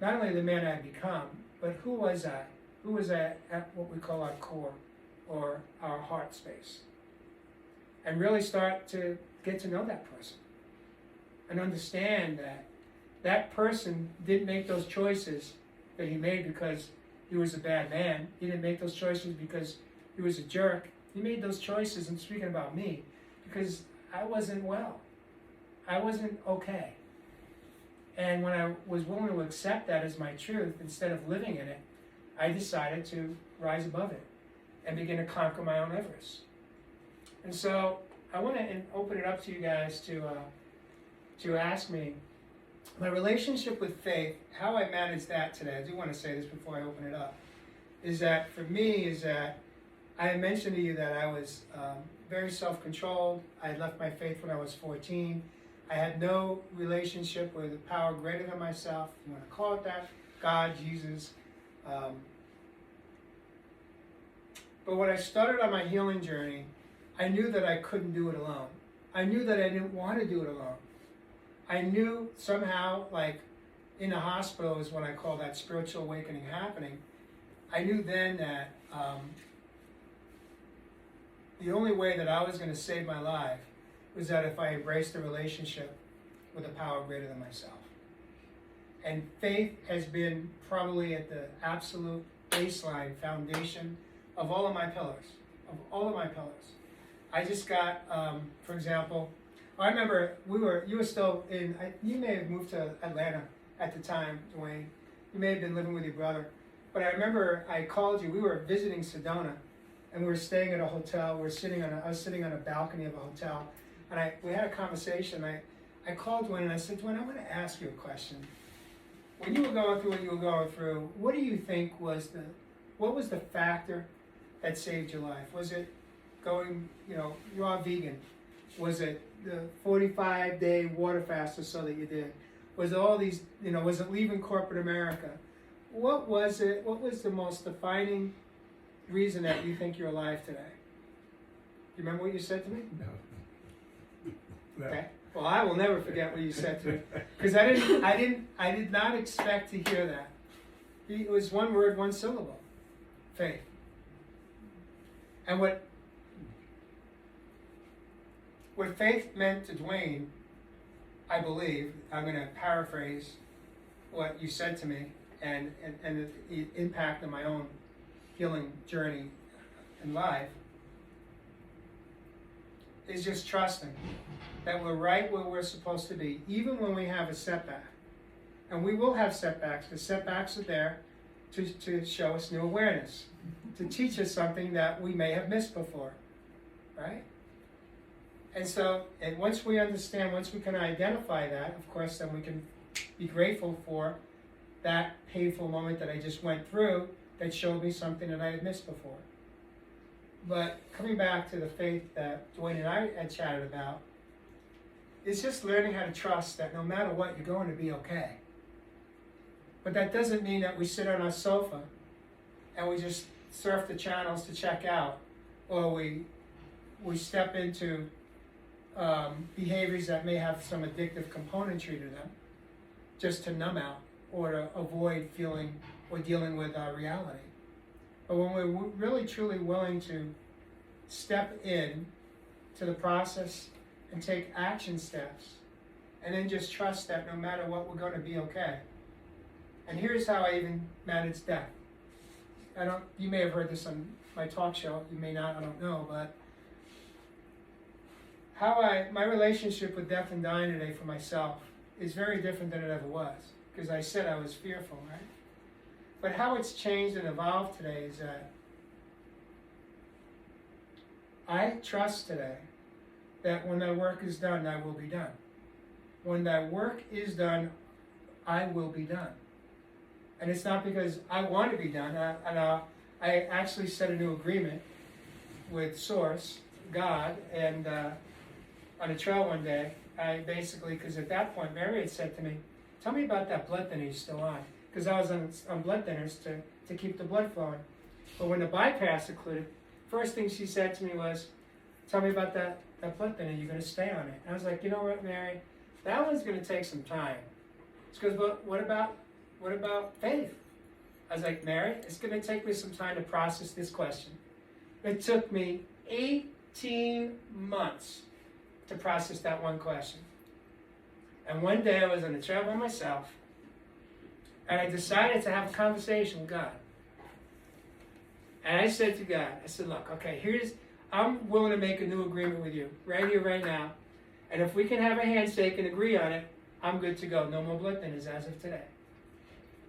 not only the man I had become, but who was I? Who was I at what we call our core or our heart space? And really start to get to know that person and understand that that person didn't make those choices that he made because he was a bad man. He didn't make those choices because he was a jerk. He made those choices, and speaking about me, because I wasn't well. I wasn't okay. And when I was willing to accept that as my truth, instead of living in it, I decided to rise above it and begin to conquer my own Everest. And so I want to open it up to you guys to ask me, my relationship with faith, how I manage that today, I do want to say this before I open it up, is that for me, is that I had mentioned to you that I was very self-controlled. I had left my faith when I was 14. I had no relationship with a power greater than myself, if you want to call it that, God, Jesus. But when I started on my healing journey, I knew that I couldn't do it alone. I knew that I didn't want to do it alone. I knew somehow, like in the hospital is when I call that spiritual awakening happening. I knew then that the only way that I was going to save my life was that if I embraced a relationship with a power greater than myself. And faith has been probably at the absolute baseline foundation of all of my pillars, I just got, for example, I remember you were still you may have moved to Atlanta at the time, Dwayne. You may have been living with your brother. But I remember I called you, we were visiting Sedona, and we were staying at a hotel. I was sitting on a balcony of a hotel, and we had a conversation. I called Dwayne and I said, Dwayne, I want to ask you a question. When you were going through what you were going through, what do you think was the factor that saved your life? Was it going, raw vegan? Was it the 45-day water fast or so that you did? Was it all these, was it leaving corporate America? What was it? What was the most defining reason that you think you're alive today? You remember what you said to me? No. Okay. Well, I will never forget what you said to me, because I did not expect to hear that. It was one word, one syllable, faith. And what faith meant to Dwayne, I believe, I'm going to paraphrase what you said to me, and the impact of my own healing journey in life, is just trusting that we're right where we're supposed to be, even when we have a setback. And we will have setbacks, because setbacks are there to show us new awareness, to teach us something that we may have missed before, right? And so, once we understand, once we can identify that, of course, then we can be grateful for that painful moment that I just went through that showed me something that I had missed before. But coming back to the faith that Dwayne and I had chatted about, it's just learning how to trust that no matter what, you're going to be okay. But that doesn't mean that we sit on our sofa and we just surf the channels to check out, or we step into behaviors that may have some addictive componentry to them just to numb out or to avoid feeling or dealing with our reality. But when we're really truly willing to step in to the process and take action steps, and then just trust that no matter what, we're going to be okay. And here's how I even manage death. You may have heard this on my talk show, you may not, I don't know, but my relationship with death and dying today for myself is very different than it ever was, because I said I was fearful, right? But how it's changed and evolved today is that I trust today that when thy work is done, thy will be done. When thy work is done, I will be done. And it's not because I want to be done. I actually set a new agreement with Source, God, and on a trail one day, I basically, because at that point, Mary had said to me, tell me about that blood thinner you're still on. Because I was on blood thinners to keep the blood flowing. But when the bypass occluded, first thing she said to me was, tell me about that blood thinner, you're going to stay on it. And I was like, you know what, Mary, that one's going to take some time. She goes, but what about faith? I was like, Mary, it's going to take me some time to process this question. It took me 18 months to process that one question. And one day I was on the trail by myself, and I decided to have a conversation with God. And I said to God, I said, look, okay, I'm willing to make a new agreement with you, right here, right now. And if we can have a handshake and agree on it, I'm good to go. No more blood thinners as of today.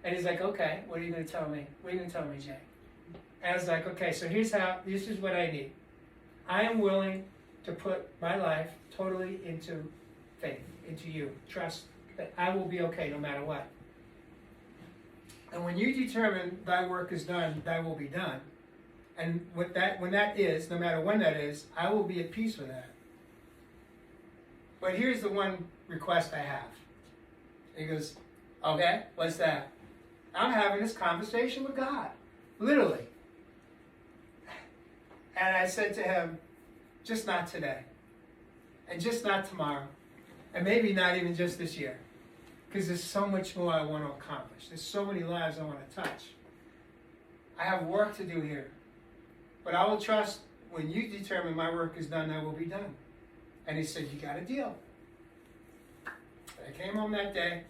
And he's like, okay, what are you going to tell me? What are you going to tell me, Jay? And I was like, okay, so this is what I need. I am willing to put my life totally into faith, into you. Trust that I will be okay no matter what. And when you determine thy work is done, thy will be done. And when that is, no matter when that is, I will be at peace with that. But here's the one request I have. He goes, okay, what's that? I'm having this conversation with God, literally. And I said to him, just not today, and just not tomorrow, and maybe not even just this year, because there's so much more I want to accomplish. There's so many lives I want to touch. I have work to do here, but I will trust when you determine my work is done, that will be done. And he said, you got a deal. I came home that day.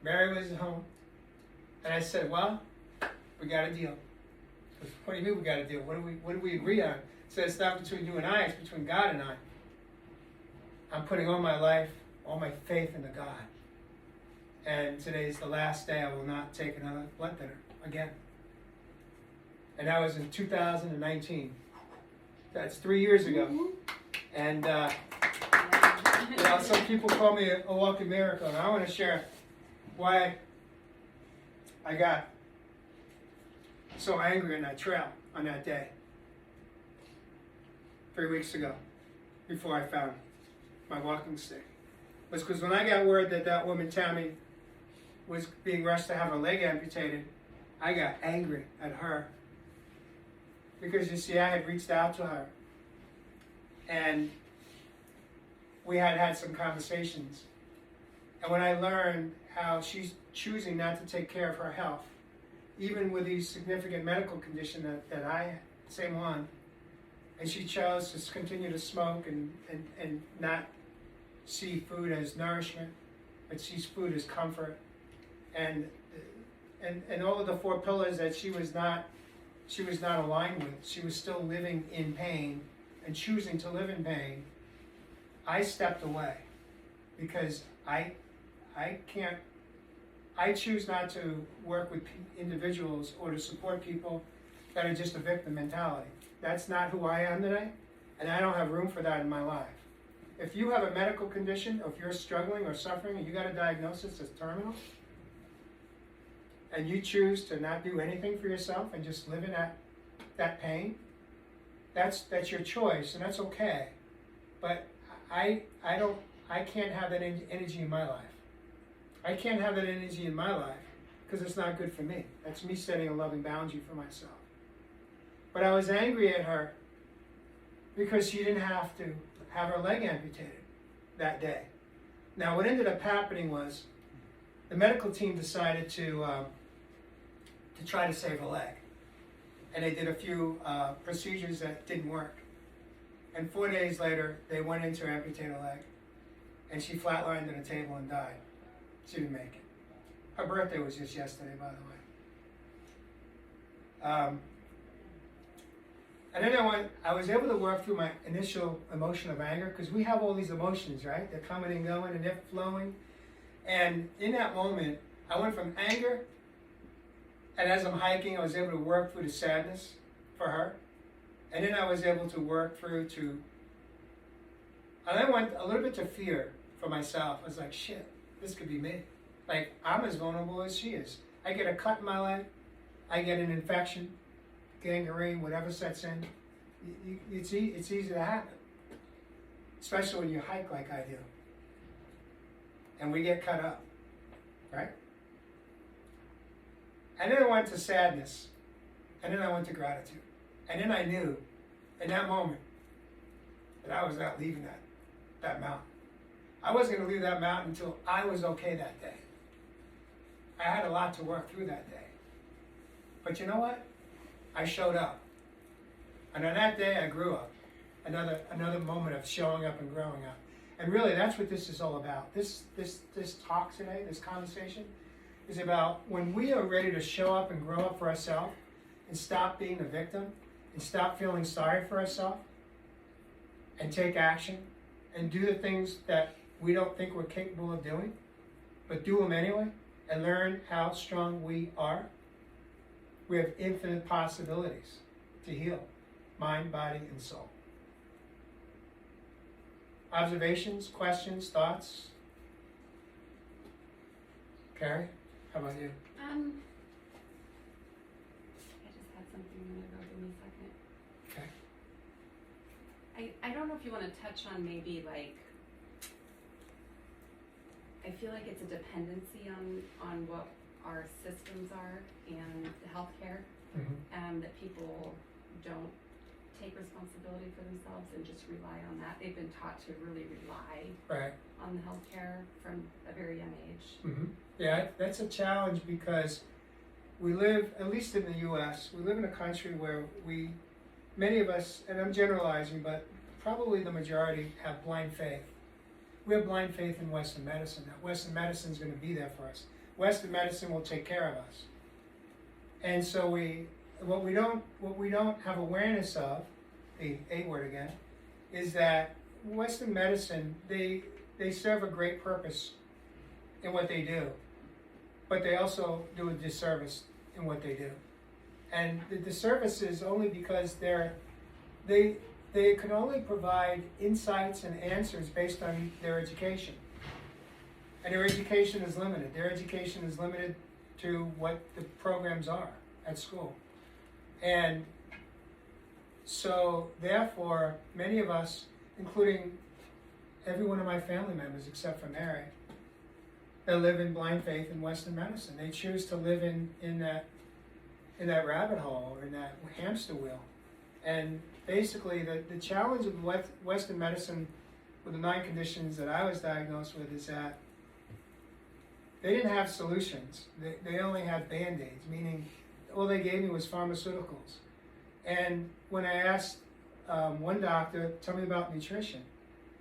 Mary was at home. And I said, well, we got a deal. He goes, what do you mean we got a deal? What do we agree on? He said, it's not between you and I, it's between God and I. I'm putting all my life, all my faith into God. And today's the last day I will not take another blood thinner again. And that was in 2019. That's 3 years ago. And some people call me a walking miracle, and I want to share why I got so angry on that trail on that day 3 weeks ago, before I found my walking stick. It was because when I got word that woman Tammy was being rushed to have her leg amputated, I got angry at her. Because you see, I had reached out to her, and we had some conversations. And when I learned how she's choosing not to take care of her health, even with these significant medical condition that I same one, and she chose to continue to smoke and not see food as nourishment, but sees food as comfort, and all of the 4 pillars that she was not aligned with. She was still living in pain and choosing to live in pain. I stepped away because I choose not to work with individuals or to support people that are just a victim mentality. That's not who I am today, and I don't have room for that in my life. If you have a medical condition, or if you're struggling or suffering and you got a diagnosis that's terminal, and you choose to not do anything for yourself and just live in that pain, that's your choice, and that's okay. But I can't have that energy in my life. I can't have that energy in my life because it's not good for me. That's me setting a loving boundary for myself. But I was angry at her because she didn't have to have her leg amputated that day. Now what ended up happening was the medical team decided to try to save a leg. And they did a few procedures that didn't work. And 4 days later, they went in to amputate a leg. And she flatlined on the table and died. She didn't make it. Her birthday was just yesterday, by the way. And then I was able to work through my initial emotion of anger, because we have all these emotions, right? They're coming and going and they're flowing. And in that moment, I went from anger, and as I'm hiking, I was able to work through the sadness for her. And then I was able to work through to, and then went a little bit to fear for myself. I was like, shit, this could be me. Like, I'm as vulnerable as she is. I get a cut in my leg, I get an infection, gangrene, whatever sets in. It's easy to happen, especially when you hike like I do. And we get cut up, right? And then I went to sadness, and then I went to gratitude. And then I knew, in that moment, that I was not leaving that mountain. I wasn't going to leave that mountain until I was okay that day. I had a lot to work through that day. But you know what? I showed up. And on that day, I grew up. Another moment of showing up and growing up. And really, that's what this is all about. This talk today, this conversation, is about when we are ready to show up and grow up for ourselves and stop being the victim and stop feeling sorry for ourselves and take action and do the things that we don't think we're capable of doing, but do them anyway and learn how strong we are. We have infinite possibilities to heal mind, body, and soul. Observations, questions, thoughts? Carrie, how about you? I just had something a minute ago. Give me a second. Okay. I don't know if you want to touch on maybe like, I feel like it's a dependency on what our systems are and the healthcare, that people don't take responsibility for themselves and just rely on that. They've been taught to really rely on the healthcare from a very young age. Yeah, that's a challenge because we live, at least in the U.S., we live in a country where many of us, and I'm generalizing, but probably the majority have blind faith. We have blind faith in Western medicine, that Western medicine is going to be there for us. Western medicine will take care of us. And so what we don't have awareness of, the A word again, is that Western medicine, they serve a great purpose in what they do, but they also do a disservice in what they do. And the disservice is only because they can only provide insights and answers based on their education. And their education is limited. Their education is limited to what the programs are at school. And so, therefore, many of us, including every one of my family members except for Mary, they live in blind faith in Western medicine. They choose to live in that rabbit hole or in that hamster wheel. And basically, the challenge of Western medicine with the 9 conditions that I was diagnosed with is that they didn't have solutions. They only had Band-Aids, meaning all they gave me was pharmaceuticals. And when I asked one doctor, tell me about nutrition,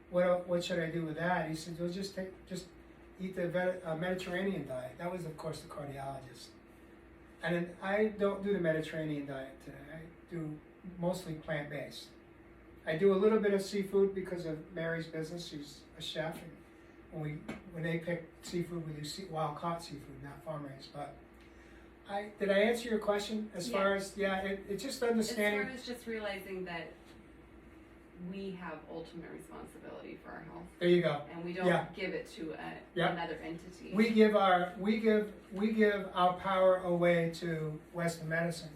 what should I do with that? He said, well, just eat the Mediterranean diet. That was, of course, the cardiologist. And I don't do the Mediterranean diet today. I do mostly plant-based. I do a little bit of seafood because of Mary's business. She's a chef, and when they pick seafood, we do wild-caught seafood, not farm-raised. But did I answer your question as far as, it's just understanding. As far as just realizing that we have ultimate responsibility for our health. There you go. And we don't give it to another entity. We give our power away to Western medicine,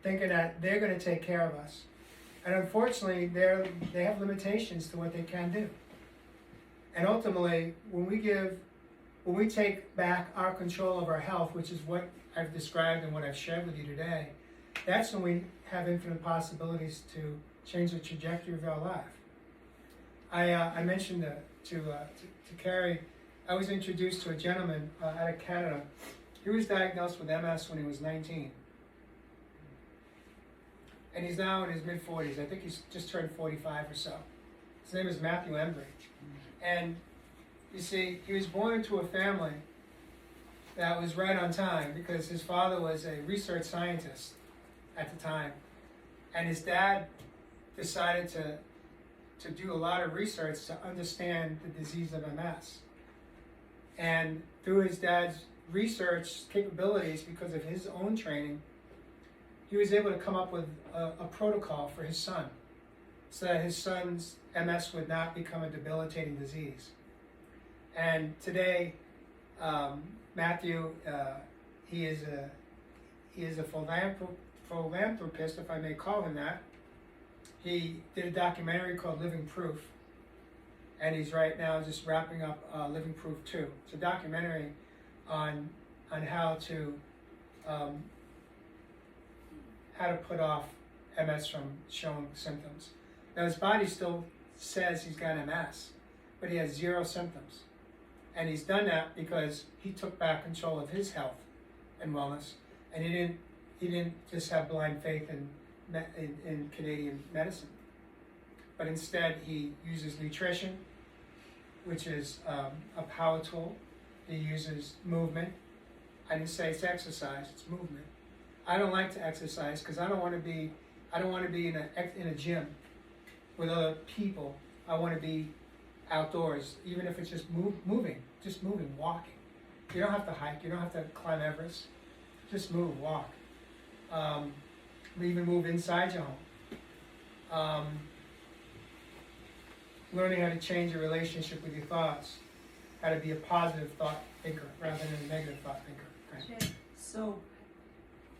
thinking that they're going to take care of us. And unfortunately, they have limitations to what they can do. And ultimately, when we take back our control of our health, which is what I've described and what I've shared with you today, that's when we have infinite possibilities to change the trajectory of our life. I mentioned to Carrie, I was introduced to a gentleman out of Canada. He was diagnosed with MS when he was 19. And he's now in his mid-40s. I think he's just turned 45 or so. His name is Matthew Embry. And you see, he was born into a family that was right on time because his father was a research scientist at the time. And his dad decided to do a lot of research to understand the disease of MS. And through his dad's research capabilities, because of his own training, he was able to come up with a protocol for his son so that his son's MS would not become a debilitating disease. And today, Matthew, he is a philanthropist, if I may call him that. He did a documentary called Living Proof, and he's right now just wrapping up Living Proof 2. It's a documentary on how to put off MS from showing symptoms. Now his body still says he's got MS, but he has 0 symptoms. And he's done that because he took back control of his health and wellness, and he didn't just have blind faith in Canadian medicine, but instead he uses nutrition, which is a power tool. He uses movement. I didn't say it's exercise; it's movement. I don't like to exercise because I don't want to be in a gym with other people. I want to be outdoors, even if it's just moving, walking. You don't have to hike. You don't have to climb Everest. Just move, walk. Even move inside your home. Learning how to change your relationship with your thoughts, how to be a positive thought thinker rather than a negative thought thinker. Right? So,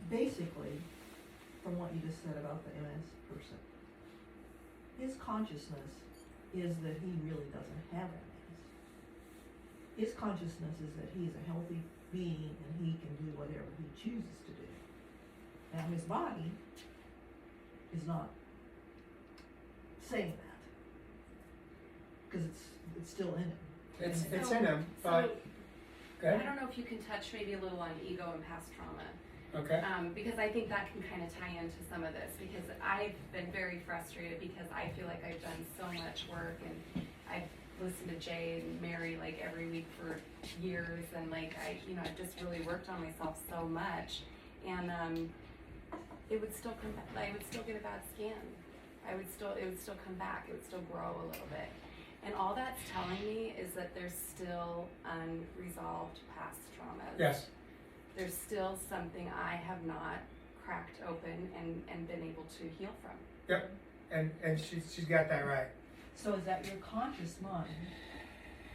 basically, from what you just said about the MS person, his consciousness is that he really doesn't have MS. His consciousness is that he's a healthy being and he can do whatever he chooses to do. Now his body is not saying that, because it's still in him. It's in him, but I don't know if you can touch maybe a little on ego and past trauma. okay. Because I think that can kind of tie into some of this, because I've been very frustrated because I feel like I've done so much work, and I've listened to Jay and Mary like every week for years, and like I've just really worked on myself so much, and it would still come back. I would still get a bad skin. It would still come back. It would still grow a little bit. And all that's telling me is that there's still unresolved past traumas. Yes. There's still something I have not cracked open and been able to heal from. Yep. And she's got that right. So is that your conscious mind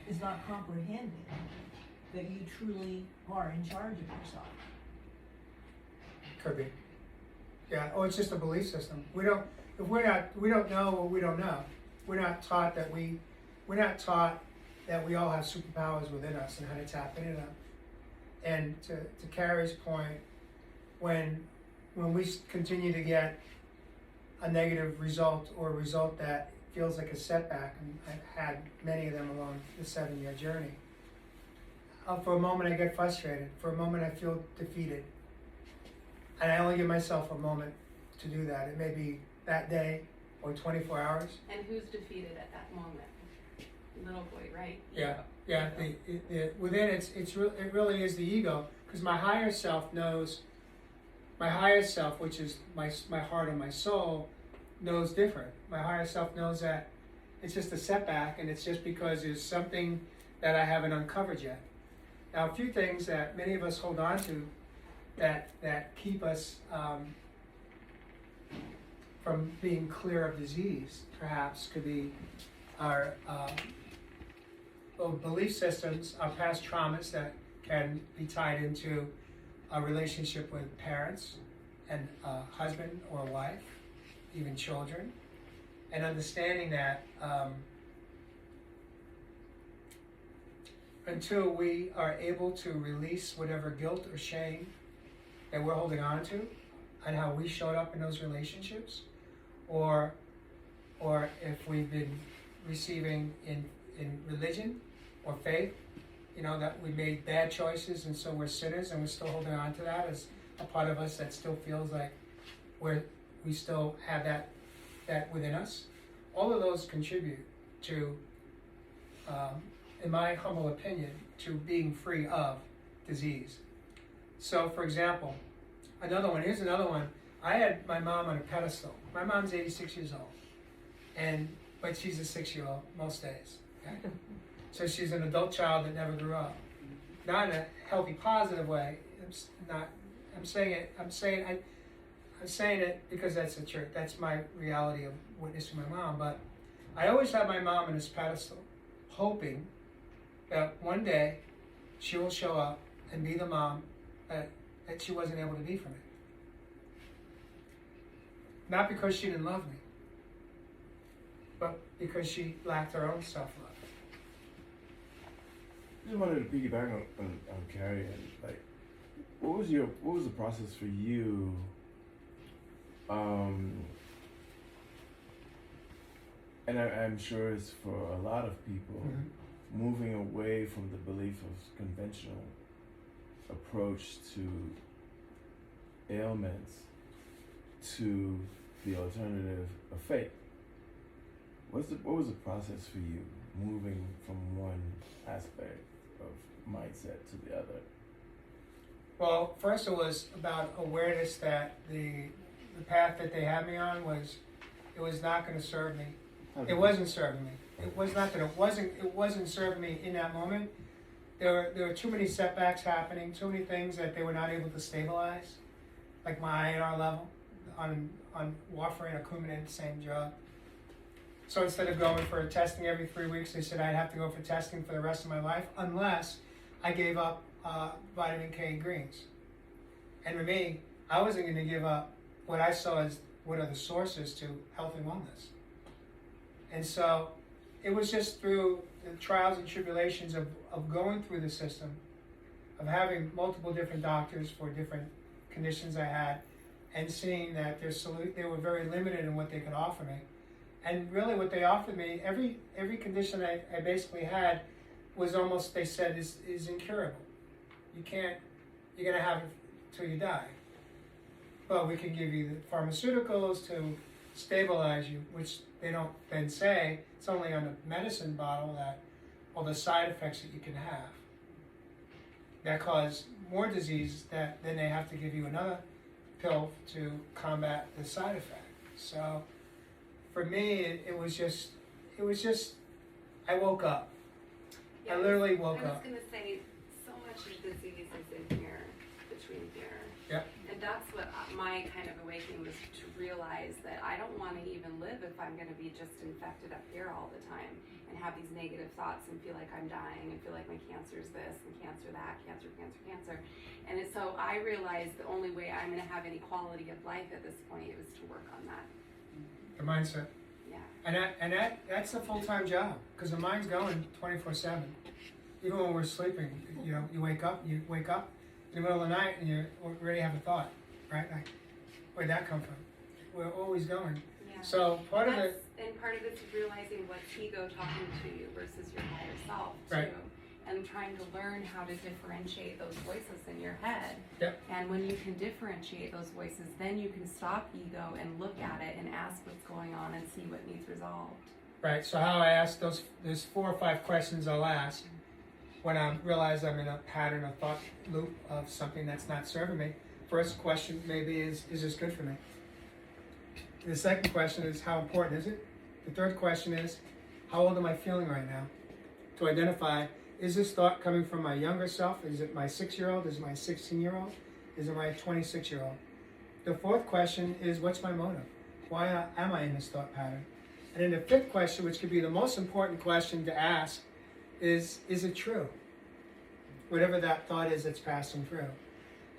is not comprehending that you truly are in charge of yourself? Could be. Yeah. Oh, it's just a belief system. We don't know what we don't know. We're not taught that we all have superpowers within us and how to tap into them. And to Carrie's point, when we continue to get a negative result or a result that feels like a setback, and I've had many of them along the 7-year journey, for a moment I get frustrated. For a moment I feel defeated. And I only give myself a moment to do that. It may be that day or 24 hours. And who's defeated at that moment? Little boy, right? Yeah. Within it really is the ego, because my higher self knows. My higher self, which is my heart and my soul, knows different. My higher self knows that it's just a setback, and it's just because there's something that I haven't uncovered yet. Now, a few things that many of us hold on to that keep us from being clear of disease, perhaps, could be our belief systems, our past traumas that can be tied into a relationship with parents and a husband or wife, even children, and understanding that until we are able to release whatever guilt or shame that we're holding on to and how we showed up in those relationships, or if we've been receiving in religion or faith that we made bad choices and so we're sinners and we're still holding on to that as a part of us that still feels like we still have that within us. All of those contribute to, in my humble opinion, to being free of disease. So, for example, here's another one. I had my mom on a pedestal. My mom's 86 years old, but she's a 6-year-old most days. Okay? So she's an adult child that never grew up. Not in a healthy, positive way. I'm saying it because that's the truth. That's my reality of witnessing my mom. But I always had my mom on this pedestal, hoping that one day she will show up and be the mom that she wasn't able to be for me. Not because she didn't love me, but because she lacked her own self-love. I just wanted to piggyback on Carrie, and like, what was the process for you? And I'm sure it's for a lot of people, moving away from the belief of conventional approach to ailments to the alternative of faith. What was the process for you moving from one aspect of mindset to the other? Well, first it was about awareness that the path that they had me on it was not going to serve me. It wasn't serving me. It was not that it wasn't serving me in that moment. There were too many setbacks happening, too many things that they were not able to stabilize, like my INR level on warfarin or Coumadin, same drug. So instead of going for testing every 3 weeks, they said I'd have to go for testing for the rest of my life unless I gave up vitamin K greens. And for me, I wasn't going to give up what I saw as what are the sources to health and wellness. And so it was just through the trials and tribulations of going through the system, of having multiple different doctors for different conditions I had, and seeing that they were very limited in what they could offer me. And really what they offered me, every condition I basically had was almost, they said, is incurable. You're going to have it till you die. But we can give you the pharmaceuticals to stabilize you, which they don't then say. It's only on the medicine bottle that all the side effects that you can have that cause more disease, that then they have to give you another pill to combat the side effect. So for me, it was just, I woke up. I literally woke up. I was going to say, so much of disease is in here, between here. Yep. And that's what my kind of awakening was, to realize that I don't want to even live if I'm going to be just infected up here all the time and have these negative thoughts and feel like I'm dying and feel like my cancer is this and cancer that, cancer. And so I realized the only way I'm going to have any quality of life at this point was to work on that. The mindset. Yeah. And that's a full-time job, because the mind's going 24/7. Even when we're sleeping, you wake up in the middle of the night and you already have a thought, right? Like, where'd that come from? We're always going. Yeah. So part of it's realizing what's ego talking to you versus your higher self too. Right. And trying to learn how to differentiate those voices in your head. Yep. And when you can differentiate those voices, then you can stop ego and look at it and ask what's going on and see what needs resolved. Right, so how I ask there's 4 or 5 questions I'll ask when I realize I'm in a pattern, a thought loop of something that's not serving me. First question maybe is this good for me? The second question is, how important is it? The third question is, how old am I feeling right now? To identify, is this thought coming from my younger self? Is it my 6-year-old? Is it my 16-year-old? Is it my 26-year-old? The fourth question is, what's my motive? Why am I in this thought pattern? And then the fifth question, which could be the most important question to ask, is it true? Whatever that thought is that's passing through.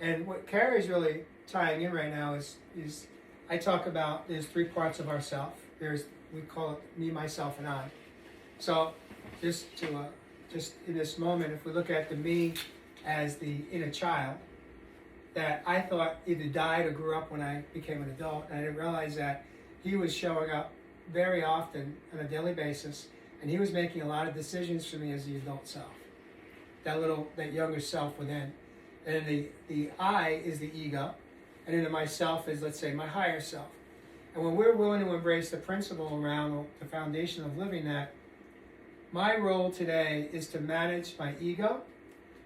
And what Carrie's really tying in right now is I talk about there's 3 parts of ourself. We call it me, myself, and I. So just in this moment, if we look at the me as the inner child that I thought either died or grew up when I became an adult, and I didn't realize that he was showing up very often on a daily basis, and he was making a lot of decisions for me as the adult self. that younger self within. And then the I is the ego, and then the myself is, let's say, my higher self. And when we're willing to embrace the principle around the foundation of living that, my role today is to manage my ego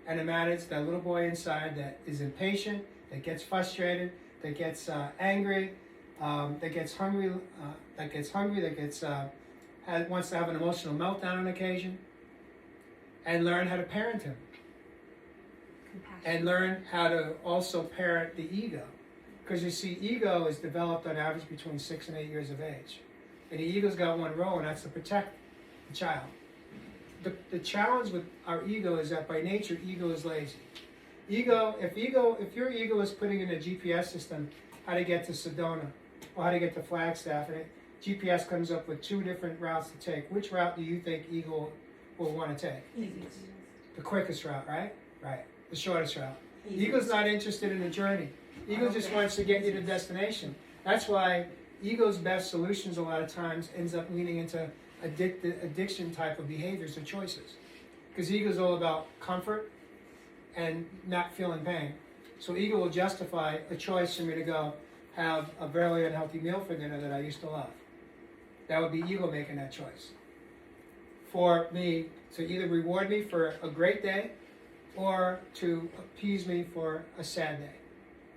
and to manage that little boy inside that is impatient, that gets frustrated, that gets angry, that gets hungry, wants to have an emotional meltdown on occasion, and learn how to parent him. Compassion. And learn how to also parent the ego. Because you see, ego is developed on average between 6 and 8 years of age. And the ego's got one role, and that's to protect the child. The challenge with our ego is that by nature, ego is lazy. If your ego is putting in a GPS system how to get to Sedona or how to get to Flagstaff, and GPS comes up with 2 different routes to take, which route do you think ego will want to take? Easiest. The quickest route, right? Right. The shortest route. Easiest. Ego's not interested in the journey. Ego just wants to get you to destination. That's why ego's best solutions a lot of times ends up leaning into addiction type of behaviors or choices. Because ego's all about comfort and not feeling pain. So ego will justify a choice for me to go have a very unhealthy meal for dinner that I used to love. That would be ego making that choice. For me to either reward me for a great day or to appease me for a sad day.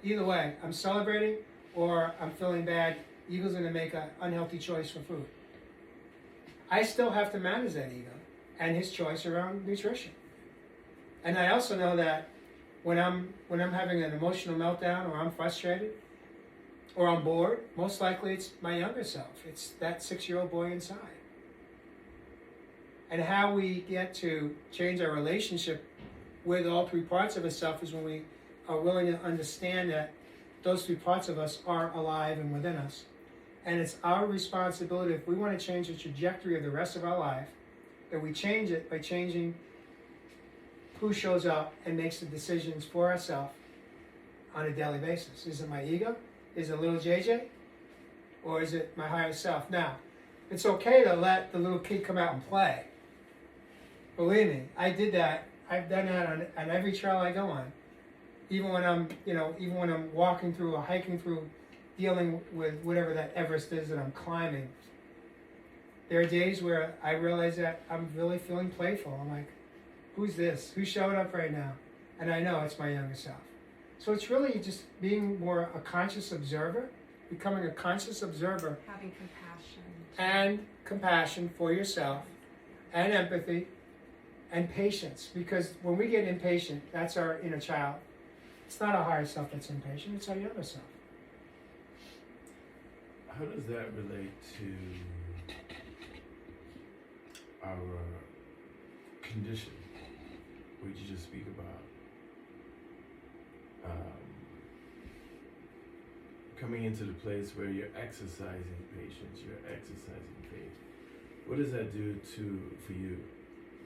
Either way, I'm celebrating or I'm feeling bad, ego's going to make an unhealthy choice for food. I still have to manage that ego and his choice around nutrition. And I also know that when I'm having an emotional meltdown or I'm frustrated or I'm bored, most likely it's my younger self. It's that 6-year-old boy inside. And how we get to change our relationship with all 3 parts of ourselves is when we are willing to understand that those 3 parts of us are alive and within us. And it's our responsibility, if we want to change the trajectory of the rest of our life, that we change it by changing who shows up and makes the decisions for ourselves on a daily basis. Is it my ego? Is it little JJ? Or is it my higher self? Now, it's okay to let the little kid come out and play. Believe me, I did that. I've done that on every trail I go on. Even when I'm walking through or hiking through, dealing with whatever that Everest is that I'm climbing. There are days where I realize that I'm really feeling playful. I'm like, who's this? Who's showing up right now? And I know it's my younger self. So it's really just being more a conscious observer, becoming a conscious observer. Having compassion. And compassion for yourself, and empathy, and patience. Because when we get impatient, that's our inner child. It's not our higher self that's impatient, it's our younger self. How does that relate to our condition, which you just speak about? Coming into the place where you're exercising patience, you're exercising faith. What does that do for you?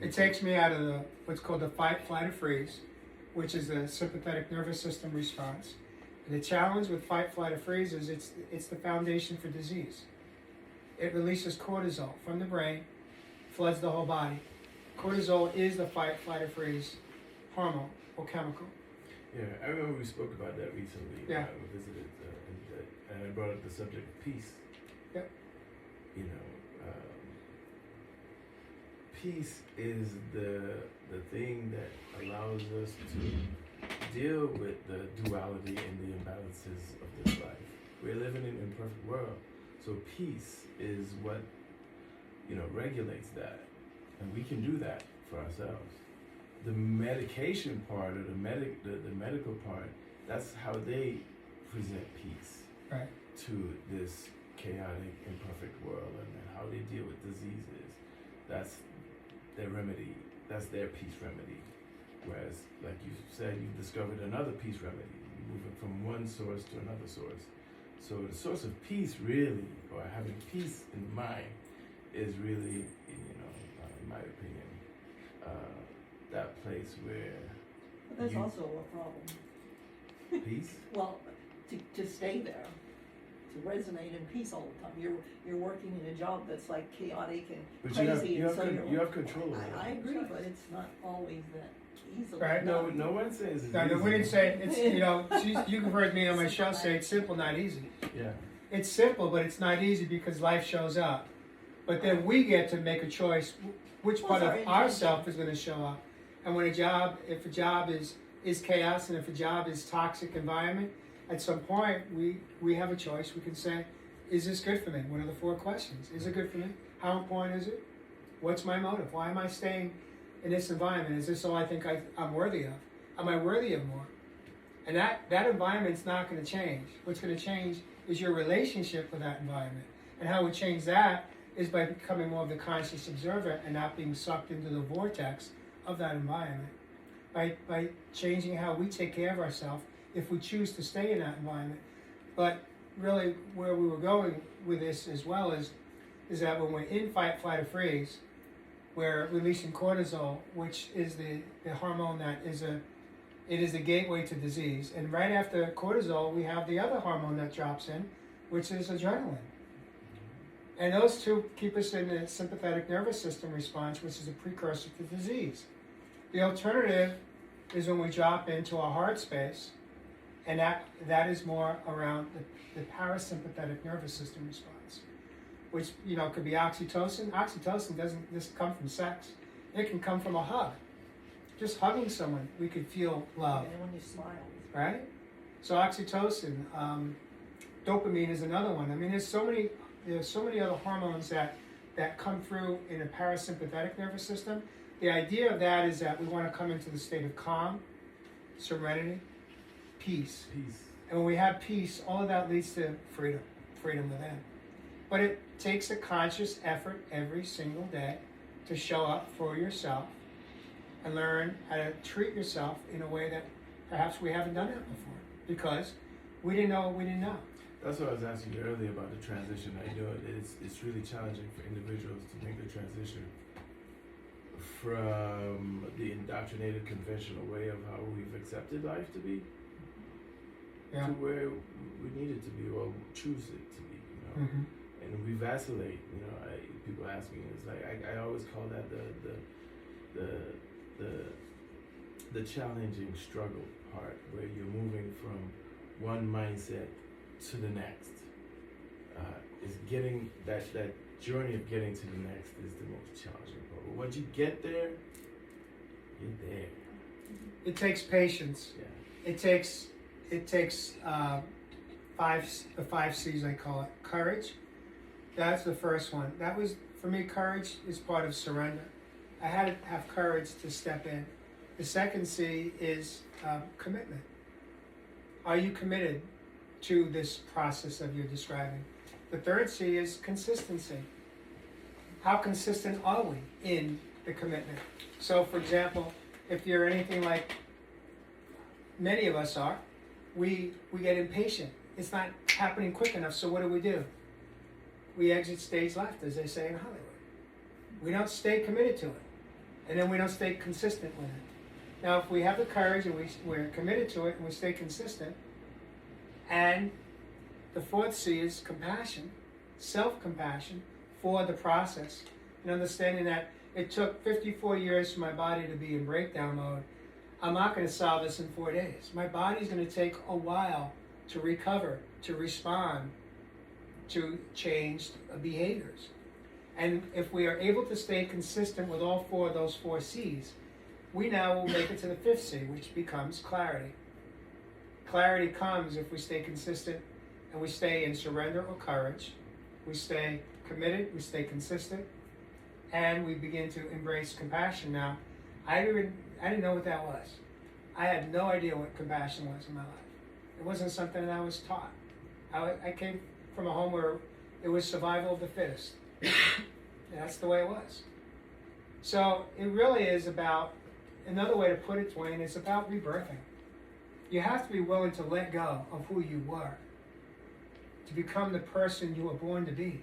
It takes me out of what's called the fight, flight, or freeze, which is the sympathetic nervous system response. And the challenge with fight, flight, or freeze is it's the foundation for disease. It releases cortisol from the brain, floods the whole body. Cortisol is the fight, flight, or freeze hormone or chemical. Yeah, I remember we spoke about that recently. Yeah. We visited, and I brought up the subject of peace. Yep. You know, peace is the thing that allows us to deal with the duality and the imbalances of this life. We're living in an imperfect world, so peace is what regulates that, and we can do that for ourselves. The medication part or the medical part, that's how they present peace Right. to this chaotic, imperfect world, and how they deal with diseases. That's their remedy. That's their peace remedy. Whereas, like you said, you've discovered another peace remedy. You're moving from one source to another source. So the source of peace, really, or having peace in the mind, is really, in my opinion, that place where But that's you- also a problem. peace. Well, to stay there, to resonate in peace all the time. You're working in a job that's like chaotic and But crazy, you and so have control over I that. agree, but it's not always that. easily. Right? No, no one says it's No, easy. we didn't say, it's, you know, you've heard me on my show say it's simple, not easy. Yeah. It's simple, but it's not easy because life shows up. But then we get to make a choice which Well, part it's of our intention. ourself is going to show up. And when if a job is chaos, and if a job is toxic environment, at some point we have a choice. We can say, is this good for me? One of the 4 questions. Is it good for me? How important is it? What's my motive? Why am I staying in this environment? Is this all I think I'm worthy of? Am I worthy of more? And that environment's not going to change. What's going to change is your relationship with that environment. And how we change that is by becoming more of the conscious observer and not being sucked into the vortex of that environment. By changing how we take care of ourselves if we choose to stay in that environment. But really where we were going with this as well is that when we're in fight, flight, or freeze, we're releasing cortisol, which is the hormone that is the gateway to disease. And right after cortisol, we have the other hormone that drops in, which is adrenaline. And those two keep us in the sympathetic nervous system response, which is a precursor to disease. The alternative is when we drop into a hard space, and that is more around the parasympathetic nervous system response, which, you know, could be oxytocin. Oxytocin doesn't just come from sex. It can come from a hug. Just hugging someone, we could feel love, And when you smile. right? So oxytocin, dopamine is another one. I mean, there's so many other hormones that come through in the parasympathetic nervous system. The idea of that is that we want to come into the state of calm, serenity, peace. And when we have peace, all of that leads to freedom within. But it takes a conscious effort every single day to show up for yourself and learn how to treat yourself in a way that perhaps we haven't done that before because we didn't know what we didn't know. That's what I was asking you earlier about the transition. I know it's really challenging for individuals to make the transition from the indoctrinated conventional way of how we've accepted life to be Yeah. to where we need it to be or choose it to be, you know. Mm-hmm. And we vacillate, you know. People ask me, it's like I always call that the challenging struggle part, where you're moving from one mindset to the next. Is getting that journey of getting to the next is the most challenging part. But once you get there, you're there. It takes patience. Yeah. It takes the 5 C's, I call it. Courage. That's the first one. That was, for me, courage is part of surrender. I had to have courage to step in. The second C is commitment. Are you committed to this process that you're describing? The third C is consistency. How consistent are we in the commitment? So, for example, if you're anything like many of us are, we get impatient. It's not happening quick enough, so what do? We exit stage left, as they say in Hollywood. We don't stay committed to it, and then we don't stay consistent with it. Now, if we have the courage and we're committed to it and we stay consistent, and the fourth C is compassion, self-compassion for the process, and understanding that it took 54 years for my body to be in breakdown mode. I'm not going to solve this in 4 days. My body's going to take a while to recover, to respond to changed behaviors. And if we are able to stay consistent with all 4 of those 4 C's, we now will make it to the 5th C, which becomes clarity. Clarity comes if we stay consistent and we stay in surrender or courage. We stay committed, we stay consistent, and we begin to embrace compassion. Now, I didn't know what that was. I had no idea what compassion was in my life. It wasn't something that I was taught. I came from a home where it was survival of the fittest. That's the way it was. So it really is about, another way to put it, Dwayne, it's about rebirthing. You have to be willing to let go of who you were to become the person you were born to be.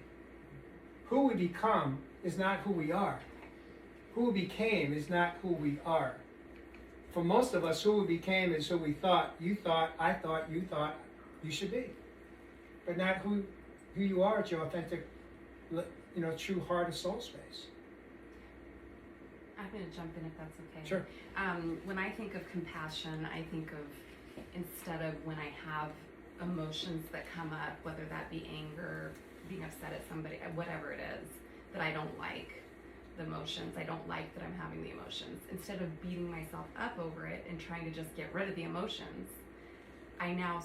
Who we become is not who we are. Who we became is not who we are. For most of us, who we became is who we thought, you thought, I thought, you thought you should be. But not who you are at your authentic, true heart and soul space. I'm gonna jump in if that's okay. Sure. When I think of compassion, I think of instead of when I have emotions that come up, whether that be anger, being upset at somebody, whatever it is, that I don't like the emotions, I don't like that I'm having the emotions. Instead of beating myself up over it and trying to just get rid of the emotions, I now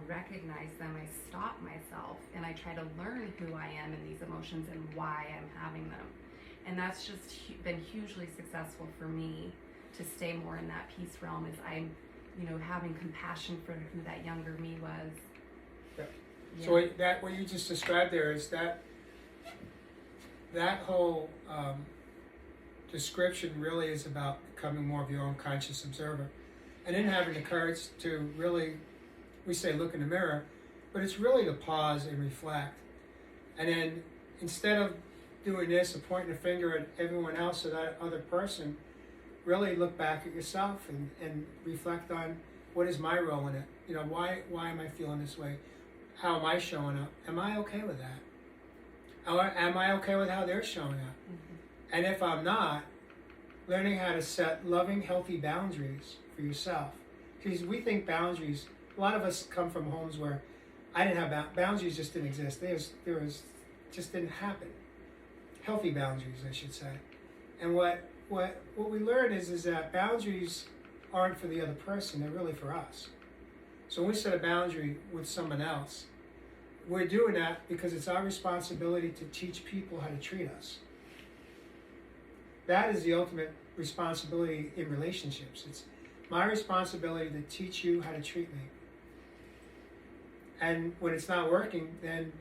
recognize them, I stop myself, and I try to learn who I am in these emotions and why I'm having them. And that's just been hugely successful for me to stay more in that peace realm as I'm, having compassion for who that younger me was. Yep. Yeah. So what you just described there is that whole description really is about becoming more of your own conscious observer. And then having the courage to really, we say look in the mirror, but it's really to pause and reflect. And then instead of doing this or pointing a finger at everyone else or that other person, really look back at yourself and reflect on what is my role in it. Why am I feeling this way? How am I showing up? Am I okay with that? Or am I okay with how they're showing up? Mm-hmm. And if I'm not, learning how to set loving, healthy boundaries for yourself. Because we think boundaries, a lot of us come from homes where I didn't have boundaries, just didn't exist. There was just didn't happen. Healthy boundaries, I should say. And what we learn is that boundaries aren't for the other person, they're really for us. So when we set a boundary with someone else, we're doing that because it's our responsibility to teach people how to treat us. That is the ultimate responsibility in relationships. It's my responsibility to teach you how to treat me. And when it's not working, then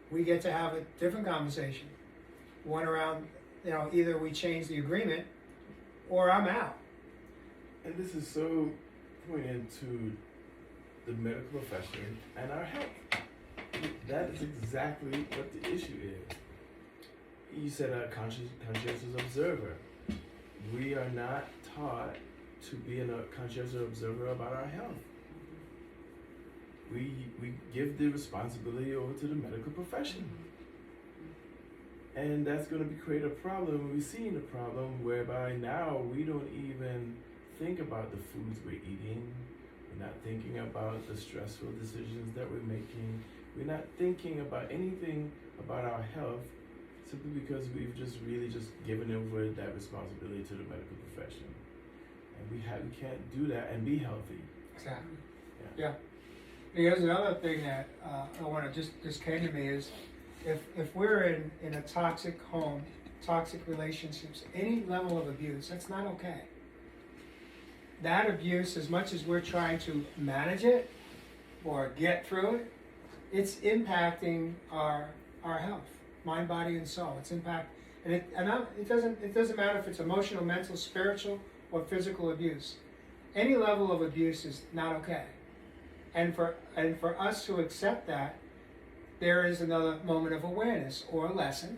we get to have a different conversation. One around, either we change the agreement or I'm out. And this is so poignant to the medical profession and our health. That is exactly what the issue is. You said a conscientious observer. We are not taught to be a conscientious observer about our health. We give the responsibility over to the medical profession. And that's going to create a problem. We're seeing a problem whereby now we don't even think about the foods we're eating. We're not thinking about the stressful decisions that we're making. We're not thinking about anything about our health simply because we've just given over that responsibility to the medical profession. And we can't do that and be healthy. Exactly. Yeah. Here's another thing that I want to just came to me is if we're in a toxic home, toxic relationships, any level of abuse, that's not okay. That abuse, as much as we're trying to manage it or get through it, it's impacting our health, mind, body, and soul. It's it doesn't matter if it's emotional, mental, spiritual, or physical abuse. Any level of abuse is not okay. And for us to accept that, there is another moment of awareness or a lesson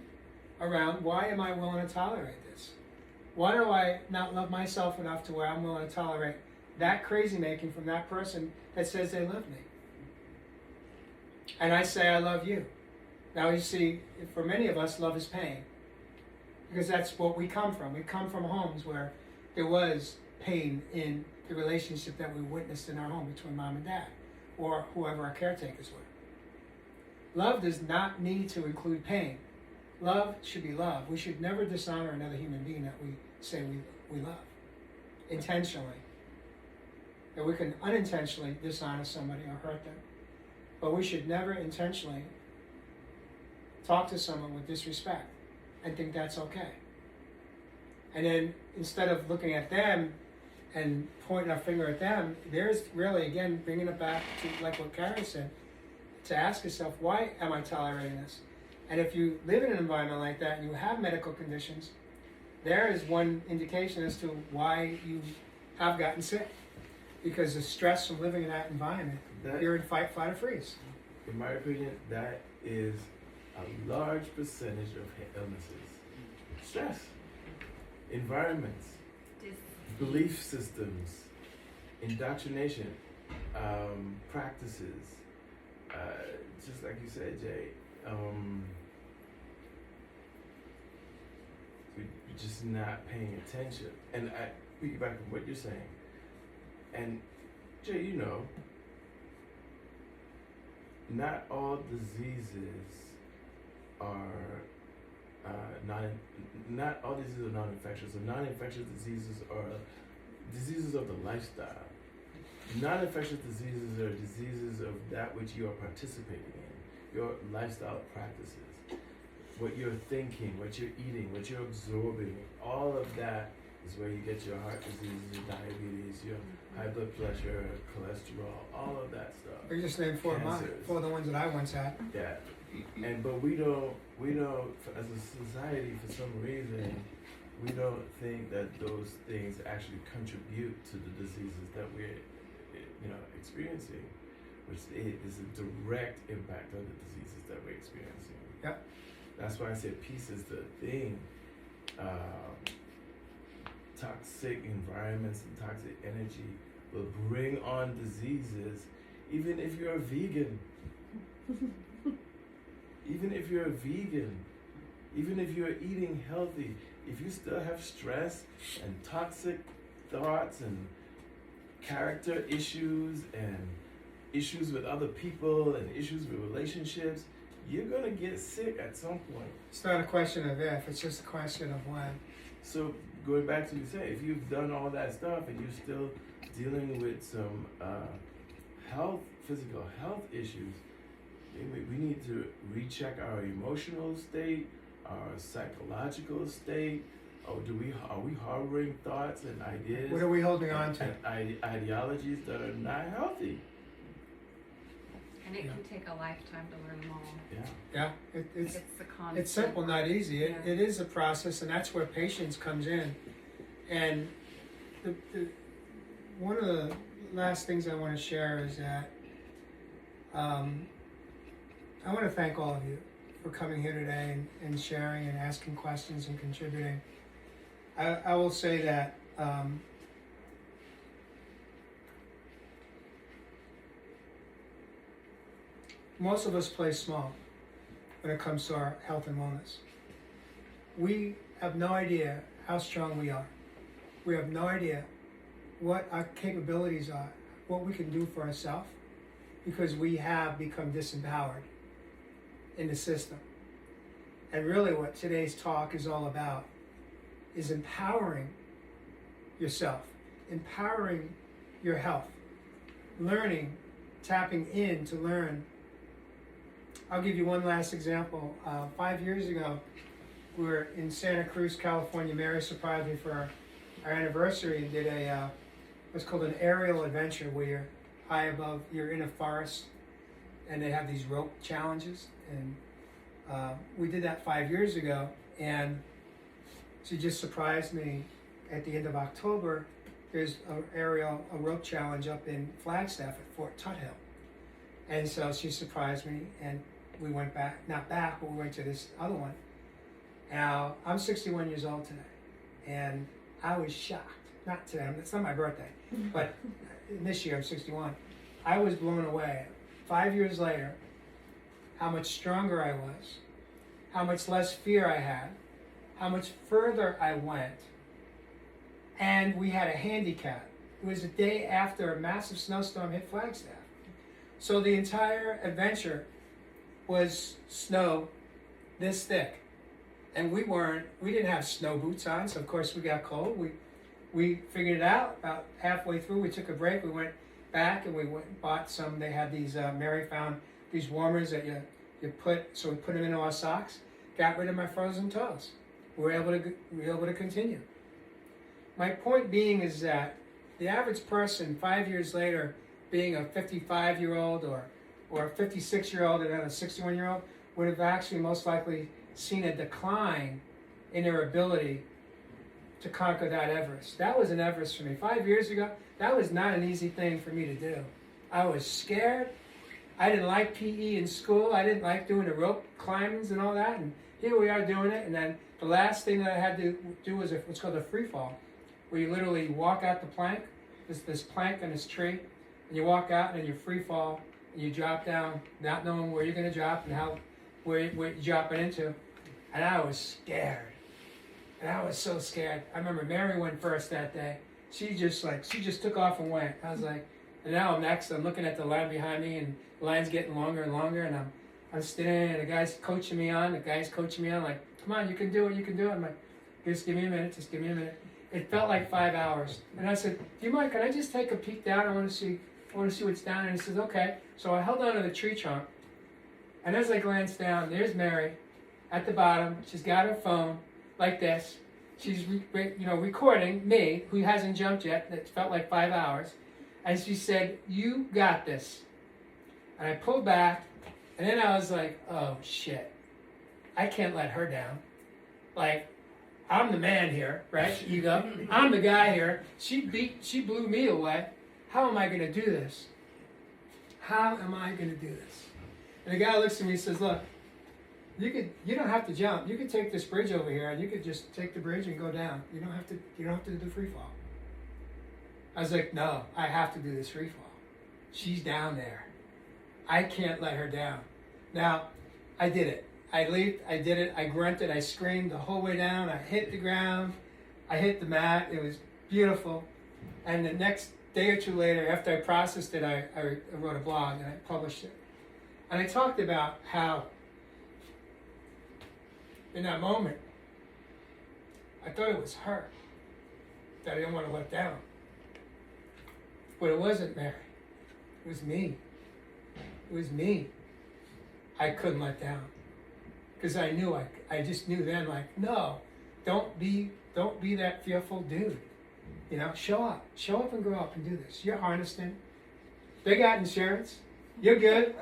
around why am I willing to tolerate this? Why do I not love myself enough to where I'm willing to tolerate that crazy making from that person that says they love me? And I say I love you. Now you see, for many of us, love is pain. Because that's what we come from. We come from homes where there was pain in the relationship that we witnessed in our home between mom and dad, or whoever our caretakers were. Love does not need to include pain. Love should be love. We should never dishonor another human being that we say we love, intentionally. That we can unintentionally dishonor somebody or hurt them. But we should never intentionally talk to someone with disrespect and think that's okay. And then instead of looking at them and pointing our finger at them, there's really, again, bringing it back to like what Carrie said, to ask yourself, why am I tolerating this? And if you live in an environment like that and you have medical conditions, there is one indication as to why you have gotten sick. Because the stress from living in that environment, you're in fight, flight, or freeze. In my opinion, that is a large percentage of illnesses. Stress, environments, belief systems, indoctrination, practices, just like you said, Jay, we just not paying attention. And I piggyback on what you're saying. And Jay, you know, not all diseases are not all diseases are non-infectious. So non-infectious diseases are diseases of the lifestyle. Non-infectious diseases are diseases of that which you are participating in, your lifestyle practices, what you're thinking, what you're eating, what you're absorbing. All of that is where you get your heart disease, your diabetes, your high blood pressure, cholesterol, all of that stuff. We just named four of mine, Cancers. four of the ones that I once had. Yeah, and but we don't as a society, for some reason, we don't think that those things actually contribute to the diseases that we're experiencing, which is a direct impact on the diseases that we're experiencing. Yep. That's why I said peace is the thing. Toxic environments and toxic energy will bring on diseases, even if you're a vegan. Even if you're a vegan, even if you're eating healthy, if you still have stress and toxic thoughts and character issues and issues with other people and issues with relationships, you're gonna get sick at some point. It's not a question of if, it's just a question of when. So going back to what you say, if you've done all that stuff and you're still dealing with some physical health issues, we need to recheck our emotional state, our psychological state. Are we harboring thoughts and ideas? What are we holding on to? And ideologies that are not healthy. And it can take a lifetime to learn them all. Yeah, it's the constant. it's simple, not easy. It Yeah. is a process, and that's where patience comes in. And one of the last things I want to share is that I want to thank all of you for coming here today and sharing and asking questions and contributing. I will say that most of us play small when it comes to our health and wellness. We have no idea how strong we are. We have no idea what our capabilities are, what we can do for ourselves, because we have become disempowered in the system. And really what today's talk is all about is empowering yourself, empowering your health, learning, tapping in to learn. I'll give you one last example. 5 years ago, we were in Santa Cruz, California. Mary surprised me for our anniversary and did what's called an aerial adventure, where you're high above, you're in a forest, and they have these rope challenges. And we did that 5 years ago, and she just surprised me at the end of October. There's a rope challenge up in Flagstaff at Fort Tuthill. And so she surprised me, and we went back, not back, but we went to this other one. Now, I'm 61 years old today, and I was shocked. Not today, it's not my birthday, but this year I'm 61. I was blown away. 5 years later, how much stronger I was, how much less fear I had, how much further I went, and we had a handicap. It was a day after a massive snowstorm hit Flagstaff. So the entire adventure was snow this thick. And we didn't have snow boots on, so of course we got cold. We figured it out about halfway through. We took a break, we went back and we went and bought some. They had these, Mary found these warmers that you put, so we put them into our socks, got rid of my frozen toes. We were able to continue. My point being is that the average person 5 years later, being a 55-year-old or a 56-year-old and then a 61-year-old, would have actually most likely seen a decline in their ability to conquer that Everest. That was an Everest for me. 5 years ago, that was not an easy thing for me to do. I was scared. I didn't like PE in school. I didn't like doing the rope climbings and all that. And here we are doing it. And then the last thing that I had to do was what's called a free fall, where you literally walk out the plank. There's this plank and this tree, and you walk out and then you free fall and you drop down, not knowing where you're going to drop and where you're dropping into. And I was scared. And I was so scared. I remember Mary went first that day. She just took off and went. I was like, and now I'm next. I'm looking at the line behind me, and the line's getting longer and longer, and I'm standing, and the guy's coaching me on. Like, come on, you can do it, you can do it. I'm like, just give me a minute. It felt like 5 hours. And I said, do you mind, can I just take a peek down? I want to see what's down. And he says, okay. So I held onto the tree trunk. And as I glanced down, there's Mary at the bottom. She's got her phone like this. She's recording me, who hasn't jumped yet. That felt like 5 hours. And she said, you got this. And I pulled back. And then I was like, oh, shit. I can't let her down. Like, I'm the man here, right? Ego. I'm the guy here. She blew me away. How am I going to do this? How am I going to do this? And the guy looks at me and says, look, you don't have to jump. You could take this bridge over here, and you could just take the bridge and go down. You don't have to do the free fall. I was like, no, I have to do this free fall. She's down there. I can't let her down. Now, I did it. I leaped, I did it, I grunted, I screamed the whole way down, I hit the ground, I hit the mat, it was beautiful. And the next day or two later, after I processed it, I wrote a blog and I published it. And I talked about how, in that moment, I thought it was her that I didn't want to let down. But it wasn't Mary, it was me. It was me I couldn't let down. Because I just knew then, like, no, don't be that fearful dude. Show up and grow up and do this. You're harnessing. They got insurance. You're good.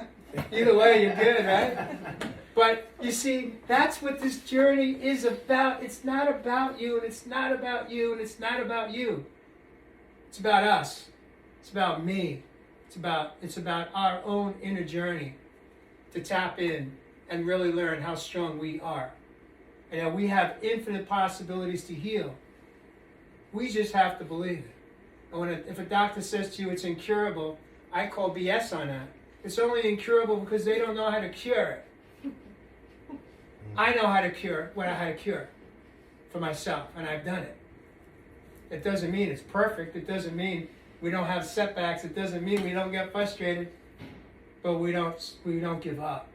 Either way, you're good, right? But you see, that's what this journey is about. It's not about you, and it's not about you, and it's not about you. It's about us. It's about me. It's about our own inner journey to tap in and really learn how strong we are. And that we have infinite possibilities to heal. We just have to believe it. And if a doctor says to you it's incurable, I call BS on that. It's only incurable because they don't know how to cure it. I know how to cure what I had to cure for myself, and I've done it. It doesn't mean it's perfect. It doesn't mean we don't have setbacks. It doesn't mean we don't get frustrated. But we don't give up.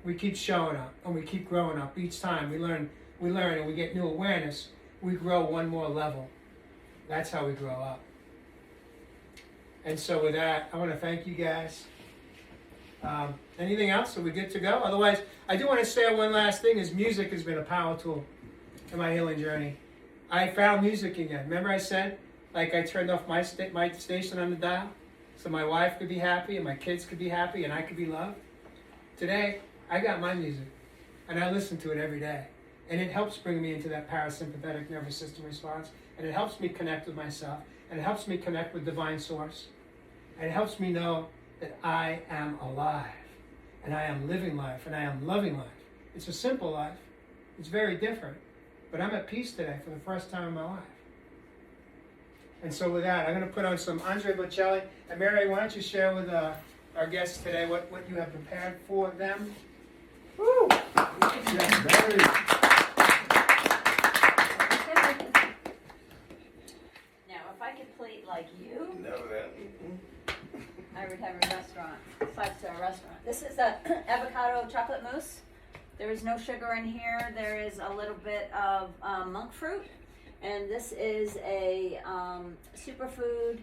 We keep showing up, and we keep growing up. Each time we learn, and we get new awareness. We grow one more level. That's how we grow up. And so with that, I want to thank you guys. Anything else? Are we good to go? Otherwise, I do want to say one last thing, is music has been a power tool in my healing journey. I found music again. Remember I said, like, I turned off my station on the dial so my wife could be happy and my kids could be happy and I could be loved? Today, I got my music, and I listen to it every day. And it helps bring me into that parasympathetic nervous system response, and it helps me connect with myself, and it helps me connect with divine source, and it helps me know that I am alive, and I am living life, and I am loving life. It's a simple life. It's very different, but I'm at peace today for the first time in my life. And so with that, I'm going to put on some Andre Bocelli. And Mary, why don't you share with our guests today what you have prepared for them? Woo! Yeah, Mary. Now, if I could plate like you, No, that. I would have a restaurant, 5-star restaurant. This is a avocado chocolate mousse. There is no sugar in here. There is a little bit of monk fruit. And this is a superfood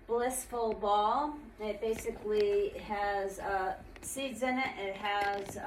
blissful ball. It basically has seeds in it. It has